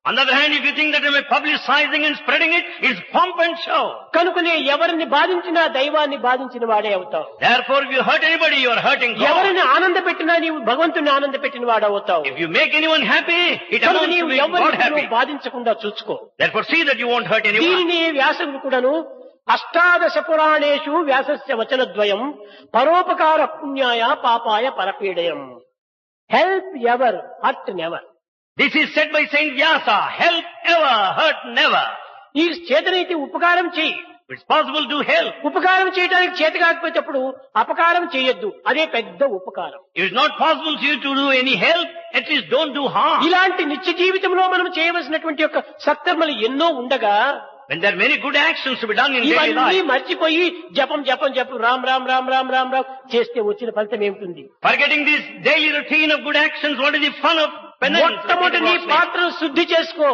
On the other hand, if you think that you are publicizing and spreading it, it's pomp and show. కనుకనే ఎవరిని బాధించినా దైవాన్ని బాధించిన వాడే అవుతావు. Therefore, if you hurt anybody, you are hurting God. ఎవరిని ఆనంద పెట్టినా నీవు భగవంతుని ఆనంద పెట్టిన వాడు అవుతావు. If you make anyone happy, it కనుక amounts to నీవు make God ఎవరిని happy. బాధించకుండా చూసుకో. Therefore, see that you won't hurt anyone. దీనిని వ్యాసుడు కూడాను అష్టాదశ పురాణేషు వ్యాసస్య వచనద్వయం పరోపకార పుణ్యాయ పాపాయ పరపీడయం. Help ever, hurt never. This is said by Saint Vyasa. Help ever, hurt never. ఈ చేతనైతే ఉపకారం చేయి. If it's possible, do help. ఉపకారం చేయడానికి చేత కాకపోయేటప్పుడు అపకారం చేయొద్దు, అదే పెద్ద ఉపకారం. If it's not possible to you to do any help, at least don't do harm. ఇలాంటి నిత్య జీవితంలో మనం చేయవలసినటువంటి యొక్క సత్కర్మలు ఎన్నో ఉండగా When there are many good actions to be done in daily ఇవన్నీ life, మర్చిపోయి జపం రామ్ రామ్ రామ్ రామ్ రామ్ రామ్ చేస్తే వచ్చిన ఫలితం ఏమిటి? forgetting this daily routine of good actions, what is the fun of penance? మొట్టమొదటి నీ పాత్రను శుద్ధి చేసుకో.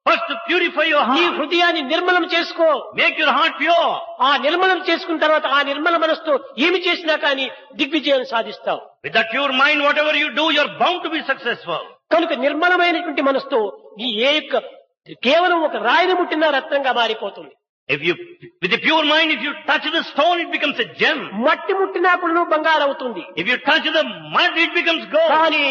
First, to purify your నీ heart. హృదయాన్ని నిర్మలం చేసుకో. Make your heart pure. ఆ నిర్మలం చేసుకున్న తర్వాత ఆ నిర్మల మనసుతో ఏమి చేసినా కానీ దిగ్విజయం సాధిస్తావు. With that pure mind, whatever you do, you're bound to be successful. కనుక నిర్మలమైనటువంటి మనసుతో ఈ కేవలం ఒక రాయిని ముట్టిన రత్నంగా మారిపోతుంది. With a pure mind, if you touch the stone, it becomes a gem. మట్టి ముట్టినా కూడా బంగారు అవుతుంది. If you touch the mud, it becomes gold. కానీ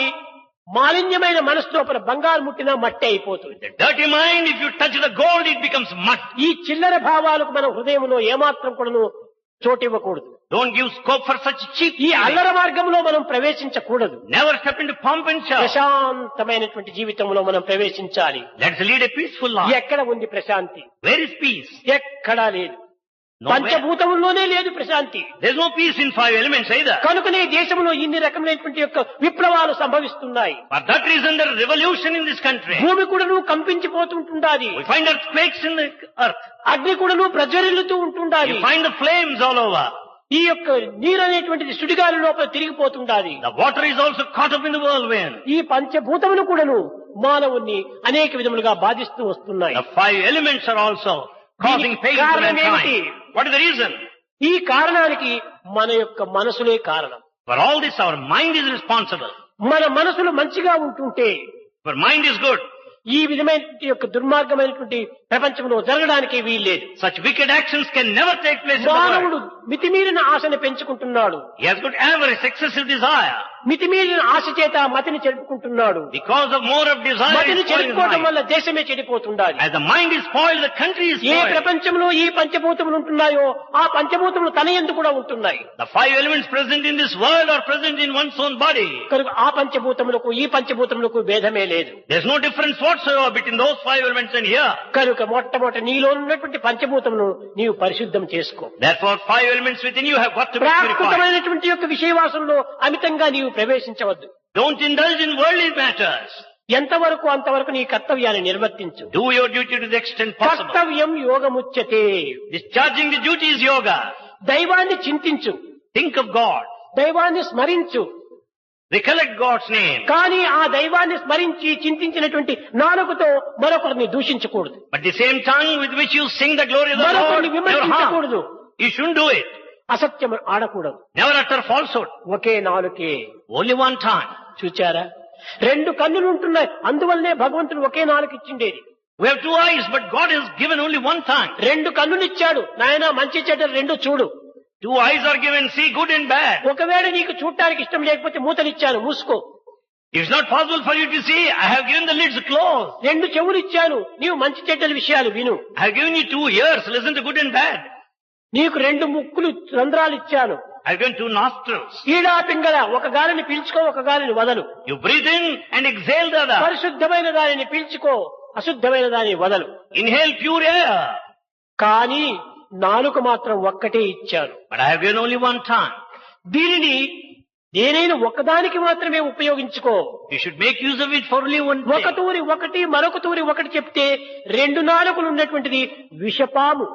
మాలిన్యమైన మనసు లోపల బంగారు ముట్టినా మట్టి అయిపోతుంది. The dirty mind, if you touch the gold, it becomes mud. ఈ చిల్లర భావాలకు మన హృదయంలో ఏమాత్రం కూడా చోటు ఇవ్వకూడదు. Don't give scope for such cheap. ఈ అల్లర మార్గంలో మనం ప్రవేశించకూడదు. Never step into pomp and show. ప్రశాంతమైనటువంటి జీవితంలో మనం ప్రవేశించాలి. Let's lead a peaceful life. ఎక్కడ ఉంది ప్రశాంతి? Where is peace? ఎక్కడా లేదు. Nowhere. పంచభూతముల్లోనే లేదు Prashanti. There's no peace in 5 elements either. కనుకనే దేశంలో ఇన్ని రకమైనటువంటి యొక్క విప్లవాలు సంభవిస్తున్నాయి. For that reason, there is revolution in this country. భూమి కూడాను కంపించిపోతుంటుండాలి. We find earthquakes in the earth. అగ్ని కూడాను ప్రజ్వరిల్లుతూ ఉంటుండాలి. You find the flames all over. ఈ యొక్క నీరు అనేటువంటిది సుడిగాలి లోపల తిరిగిపోతుండాలి. The water is also caught up in the whirlwind. ఈ పంచభూతములు కూడాను మానవుణ్ణి అనేక విధములుగా బాధిస్తూ వస్తున్నాయి. The 5 elements are also causing pain to కారణం ఏమిటి? mankind. What is the reason? ఈ కారణానికి మన యొక్క మనసులే కారణం. For all this, our mind is responsible. మన మనసులు మంచిగా ఉంటుంటే For mind is good. ఈ విధమైన యొక్క దుర్మార్గమైనటువంటి ప్రపంచంలో జరగడానికి వీల్లేదు. Such wicked actions can never take place in the world. మానవుడు మితిమీరిన ఆశను పెంచుకుంటున్నాడు. He has got avarice, excessive desire. మితిమీరిన ఆశ చేత మతిని చెడుపుకుంటున్నాడు. Because of more of desire, మతిని he spoils his చెడుపుకోవడం mind. వల్ల దేశమే చెడిపోతుండాలి. As the mind is spoiled, the country is A spoiled. ప్రపంచంలో ఈ పంచభూతములు ఉంటున్నాయో ఆ పంచభూతములు తన యందు కూడా ఉంటున్నాయి. The five elements present in this world are present in one's own body. కనుక ఆ పంచభూతములకు ఈ పంచభూతములకు భేదమే లేదు. There's no difference whatsoever between those five elements and here. కనుక మొట్టమొదటి నీలో ఉన్నటువంటి పంచభూతమును నీవు పరిశుద్ధం చేసుకో. Therefore, five elements within you have got to be purified. ప్రాకృతమైనటువంటి యొక్క విషయవాసంలో అమితంగా నీవు ప్రవేశించవద్దు. Don't indulge in worldly matters. ఎంతవరకు అంతవరకు నీ కర్తవ్యాన్ని నిర్వర్తించు. Do your duty to the extent possible. కర్తవ్యం యోగముచ్యతే. Discharging the duty is yoga. దైవాన్ని చింతించు, Think of God. దైవాన్ని స్మరించు. Recollect God's name. కానీ ఆ దైవాన్ని స్మరించి చింతించినటువంటి నాలుకతో మరొకరిని దూషించకూడదు. But the same tongue with which you sing the glory of the Lord, మరొకరిని your harm. విమర్శించకూడదు. You shouldn't do it. అసత్యం ఆడకూడదు. Never utter falsehood. ఒకే నాలుకే. Only one tongue. చూచారా, రెండు కన్నులు ఉంటున్నాయి, అందువల్లనే భగవంతుడు ఒకే నాలుక ఇచ్చిండేది. We have two eyes, but God has given only one tongue. రెండు కన్నులు ఇచ్చాడు, నాయనా మంచి చెడ్డ రెండు చూడు. Two eyes are given, see good and bad. ఒకవేళ నీకు చూడటానికి ఇష్టం లేకపోతే మూతలిచ్చాను, మూసుకో. If it's not possible for you to see, I have given the lids closed. రెండు చెవులు ఇచ్చాను, నీవు మంచి చెడ్డల విషయాలు విను. I have given you 2 ears, listen to good and bad. నీకు రెండు ముక్కులు రంధ్రాలు ఇచ్చాను. I have given 2 nostrils. ఈడా పింగళ, ఒక గాలిని పీల్చుకో, ఒక గాలిని వదలు. You breathe in and exhale the other. పరిశుద్ధమైన దానిని పీల్చుకో, అశుద్ధమైన దానిని వదలు. Inhale pure air. కానీ నాలుక మాత్రం ఒక్కటే ఇచ్చాను. But I have given only one tongue. దీనిని దేనైనా ఒకదానికి మాత్రమే ఉపయోగించుకో. You should make use of it for only one ఒక thing. తూరి ఒకటి మరొక తూరి ఒకటి చెప్తే రెండు నాలుకలు ఉన్నటువంటిది విషపాము.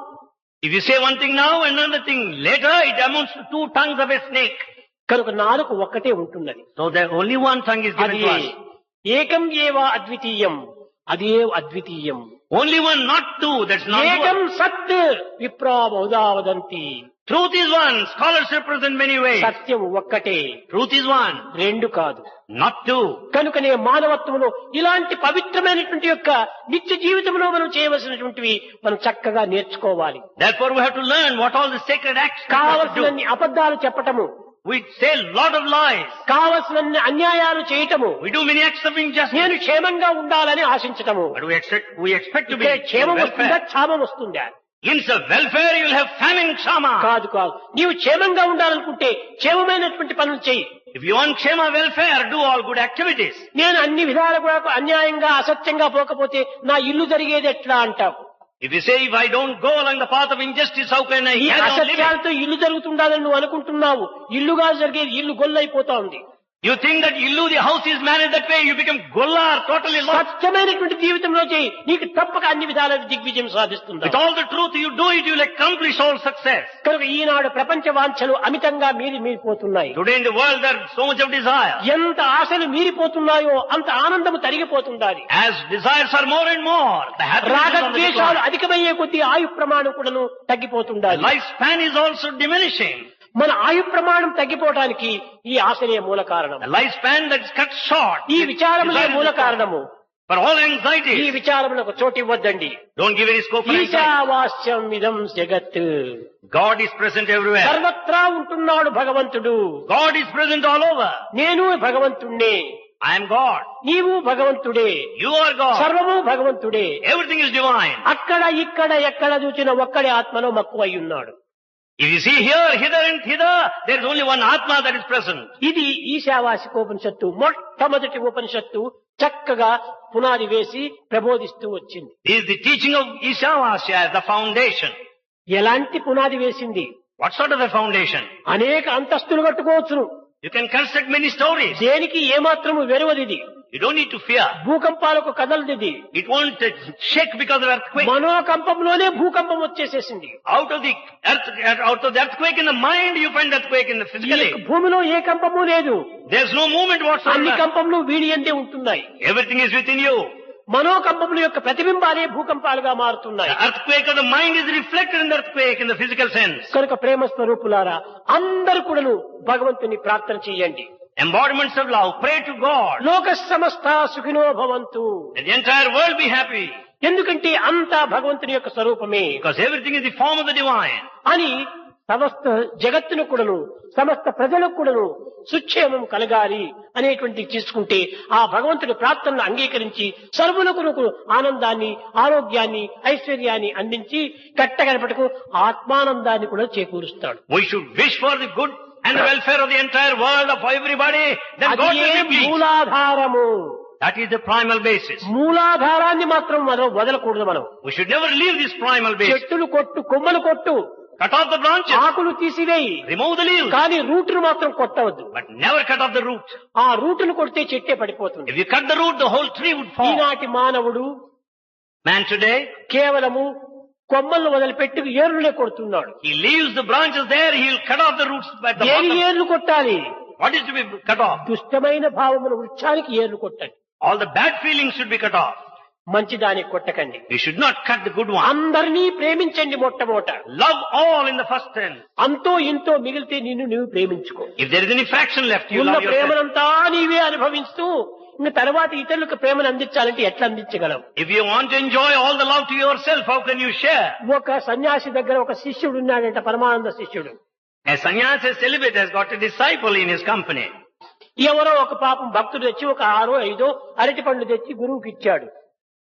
If you say one thing now and another thing later, it amounts to 2 tongues of a snake. కనుక నాలుక ఒక్కటే ఉంటున్నది. So there only one tongue is given అది to us. ఏకం ఏవ అద్వితీయం, అదే అద్వితీయం. Only one, not 2. That's not ఏకం one. సత్ విప్రా బహుధా వదంతి. Truth is one. Scholars represent many ways. సత్యం ఒక్కటే, Truth is one, రెండు కాదు. not 2. కనుకనే మానవత్వంలో ఇలాంటి పవిత్రమైనటువంటి యొక్క నిత్య జీవితంలో మనం చేయవలసినటువంటివి మనం చక్కగా నేర్చుకోవాలి. Therefore we have to learn what all the sacred acts we have to do. కావలసినన్ని అబద్ధాలు చెప్పటము, We say a lot of lies. కావలసినన్ని అన్యాయాలు చేయటము, We do many acts of injustice. నేను క్షేమంగా ఉండాలని ఆశించటము. But we expect to be ఇక్కడ క్షేమం in వస్తుందా, welfare. క్షామం వస్తుందా? Instead of welfare, you will have famine, kshama. కాదు కాదు, నీవు క్షేమంగా ఉండాలనుకుంటే క్షేమమైనటువంటి పనులు చెయ్యి. If you want kshema welfare, do all good activities. నేను అన్ని విధాలు కూడా అన్యాయంగా అసత్యంగా పోకపోతే నా ఇల్లు జరిగేది ఎట్లా అంటావు. If you say, if I don't go along the path of injustice, how can I ఈ carry on living? అసత్యాలతో ఇల్లు జరుగుతుండాలని నువ్వు అనుకుంటున్నావు. ఇల్లుగా జరిగేది ఇల్లు గొల్లైపోతా ఉంది. You think that illu, the house is managed that way, you become golla or totally lost. సత్యమైనటువంటి జీవితంలో చేయి, నీకు తప్పక అన్ని విధాల దిగ్విజయం సాధిస్తుంది. With all the truth you do it, you will accomplish all success. కనుక ఈనాడు ప్రపంచ వాంఛలు అమితంగా మీరిపోతున్నాయి. Today in the world there is so much of desire. ఎంత ఆశలు మీరిపోతున్నాయో అంత ఆనందము తరిగిపోతుండాలి. As desires are more and more, the happiness is on the రాగద్వేషాలు decline. అధికమయ్యే కొద్దీ ఆయు ప్రమాణం కూడాను తగ్గిపోతుండాలి. Lifespan is also diminishing. మన ఆయు ప్రమాణం తగ్గిపోవడానికి ఈ ఆశలే మూల కారణం. The lifespan that is cut short. ఈ విచారములే desire is మూల the cause. కారణము. For all ఈ anxieties, విచారములకు చోటు ఇవ్వద్దండి. don't give any scope for anxiety. ఈశావాస్యం ఇదం జగత్. God is present everywhere. సర్వత్రా ఉంటున్నాడు భగవంతుడు. God is present all over. నేను భగవంతుణ్ణే, I am God. నీవు భగవంతుడే, You are God. సర్వము భగవంతుడే. Everything is divine. అక్కడ ఇక్కడ ఎక్కడ చూసిన ఒక్కడే ఆత్మలో మక్కువై ఉన్నాడు. If you see here, hither and thither, there is only one Atma that is present. ఇది ఈశావాసికోపనిషత్తు మొట్టమొదటి ఉపనిషత్తు చక్కగా పునాది వేసి ప్రబోధిస్తూ వచ్చింది. This is the teaching of Ishavasya as the foundation. ఎలాంటి పునాది వేసింది? What sort of a foundation? అనేక అంతస్తులు కట్టుకోవచ్చును. You can construct many stories. దేనికి ఏమాత్రము వెరవదిది. You don't need to fear. భూకంపాలకు కదలదిది. It won't shake because of earthquake. మనోకంపంలోనే భూకంపం వచ్చేసేసింది. Out of the earthquake in the mind, you find earthquake in the ఈ physically. యొక్క భూమిలో ఏ కంపము లేదు. There's no movement అన్ని whatsoever. కంపములు వీడి అందే ఉంటున్నాయి. Everything is within you. మనోకంపముల యొక్క ప్రతిబింబాలే భూకంపాలుగా మారుతున్నాయి. The earthquake of the mind is reflected in the earthquake in the physical sense. కనుక ప్రేమ స్వరూపులారా అందరూ కూడాను భగవంతుని ప్రార్థన చేయండి. Embodiments of love, pray to God. లోక సమస్త సుఖినో భవంతు. Let the entire world be happy. ఎందుకంటే అంతా భగవంతుని యొక్క స్వరూపమే Because everything is the form of the divine. అని సమస్త జగత్తును కూడాను సమస్త ప్రజలకు కూడాను సుక్షేమం కలగాలి అనేటువంటి తీసుకుంటే ఆ భగవంతుడి ప్రార్థనను అంగీకరించి సర్వులకు ఆనందాన్ని ఆరోగ్యాన్ని ఐశ్వర్యాన్ని అందించి కట్టగడపటకు ఆత్మానందాన్ని కూడా చేకూరుస్తాడు. We should wish for the good and the welfare of the entire world, of everybody. Then God అదే will be pleased. మూలాధారము. That is the primal basis. మూలాధారాన్ని మాత్రం మనం వదలకూడదు. మనం We should never leave this primal basis. చెట్టులు కొట్టు కొమ్మలు కొట్టు Cut off the branches. ఆకులు తీసివేయి Remove the leaves. కానీ రూటును మాత్రం కొట్టవద్దు. But never cut off the root. ఆ రూటును కొడితే చెట్టే పడిపోతుంది. If you cut the root, the whole tree would fall. ఈనాటి మానవుడు Man today, కేవలము కొమ్మలను వదిలిపెట్టి ఏరులే కొడుతున్నాడు. he leaves the branches there, he'll cut off the roots at the eri bottom. ఏర్లు కొట్టాలి. What is to be cut off? దుష్టమైన భావముల వృక్షానికి ఏర్లు కొట్టండి. All the bad feelings should be cut off. మంచి దానికి కొట్టకండి. You should not cut the good one. అందరినీ ప్రేమించండి. మొట్టమొదట Love all in the first sense. అంతో ఇంతో మిగిలితే నిన్ను నీవు ప్రేమించుకో. If there is any fraction left, you ఉన్న love yourself. ప్రేమనంతా నీవే అనుభవిస్తూ ఇంకా తర్వాత ఇతరులకు ప్రేమను అందించాలంటే ఎట్లా అందించగలవు? If you want to enjoy all the love to yourself, how can you share? ఒక సన్యాసి దగ్గర ఒక శిష్యుడు ఉన్నాడంట, పరమానంద శిష్యుడు. A sannyasi celibate has got a disciple in his company. ఎవరో ఒక పాపం భక్తుడు తెచ్చి ఒక 6 5 అరటి పండ్లు తెచ్చి గురువుకి ఇచ్చాడు.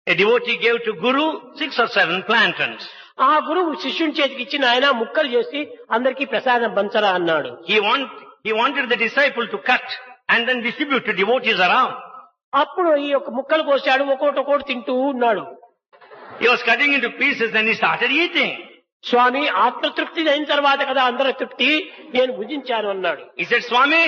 A devotee gave to Guru 6 or 7 plantains. ఆ గురువు శిష్యుని చేతికి ఇచ్చి ఆయన ముక్కలు చేసి అందరికీ ప్రసాదం పంచరా అన్నాడు. He wanted the disciple to cut and then distribute to devotees around. అప్పుడు ఈ యొక్క ముక్కలు కోసాడు, ఒక్కొక్కటి తింటూ ఉన్నాడు. He was cutting into pieces and he started eating. స్వామి ఆత్మతృప్తి అయిన తర్వాత కదా అందరి తృప్తి, నేను భుజించాను అన్నాడు. He said, Swami,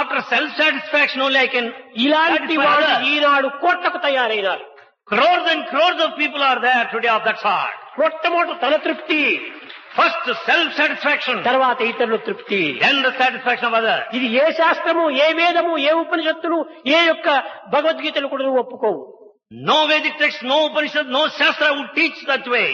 after self-satisfaction only I can... ఇలాంటి వాడు ఈనాడు కోట్లకు తయారైనారు. Crores and crores of people are there today of that sort. మొట్టమొదటి తన తృప్తి, First self-satisfaction, తర్వాత ఇతరుల తృప్తి. then the satisfaction of others. ఇది ఏ శాస్త్రము, ఏ వేదము, ఏ ఉపనిషత్తులు, ఏ యొక్క భగవద్గీతలు కూడా నువ్వు ఒప్పుకోవు. No Vedic text, no Upanishad, no Shastra would teach that way.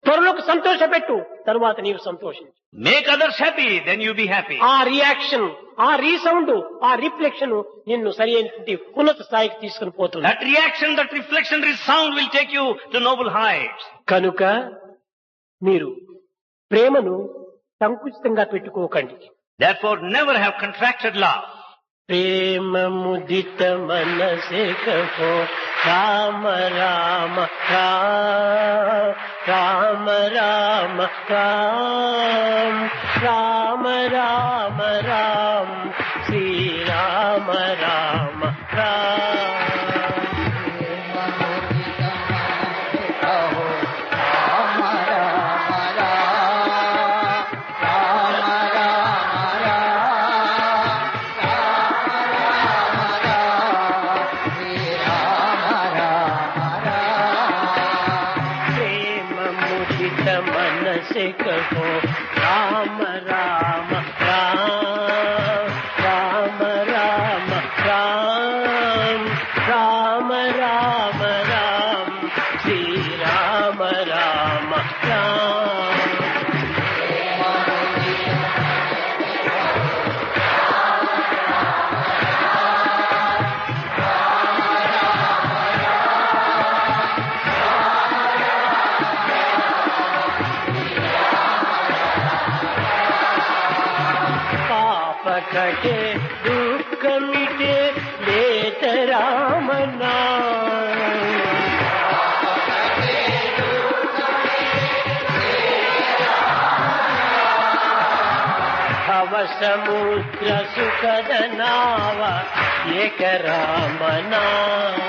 త్వరలోకి సంతోషపెట్టు, తర్వాత నీవు సంతోషించు. Make others happy, then you be happy. ఆ రియాక్షన్, ఆ రీసౌండ్, ఆ రిఫ్లెక్షన్ నిన్ను సరి అయినటువంటి ఉన్నత స్థాయికి తీసుకుని పోతుంది. That reaction, that reflection, resound will take you to noble heights. కనుక మీరు ప్రేమను సంకుచితంగా పెట్టుకోకండి. Therefore, never have contracted love. ప్రేమ ముదిత మనసే కహో రామ రామ రామ రామ రామ రామ రామ రామ శ్రీ రామ రామ రామ. मनसे कहो राम राम राम राम राम राम राम राम श्री राम राम राम. कटे दुख मिटे लेत राम नाम. भव समुद्र सुखद नाव एक राम नाम.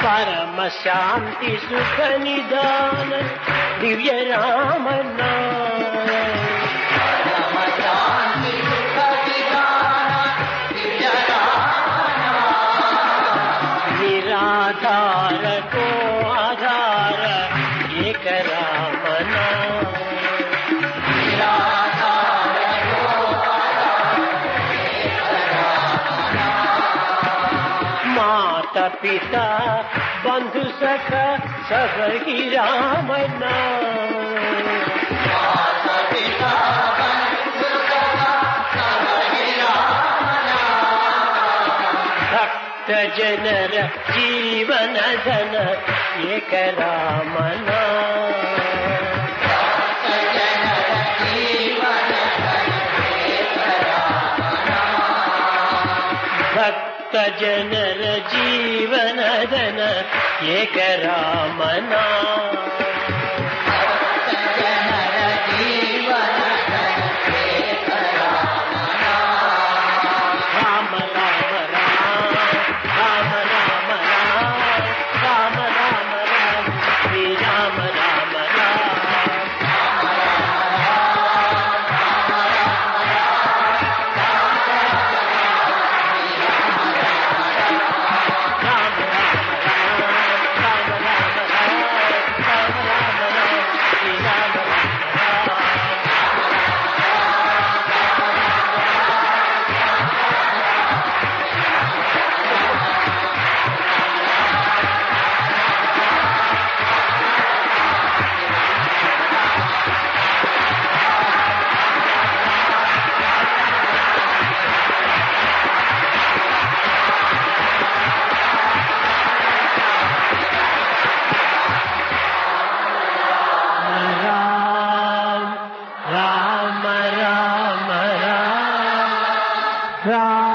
परम शांति सुख निदान दिव्य राम नाम. निराधार को आधार एक राम नाम. निराधार पिता बंधु सख सब ही राम नाम। माता पिता बंधु सखा सब ही राम नाम। भक्त जनर जीवन धन एक राम नाम। भक्त जनर जीवन धन एक राम नाम। राम राम राम राम राम राम राम राम राम श्री राम राम राम। राम राम राम राम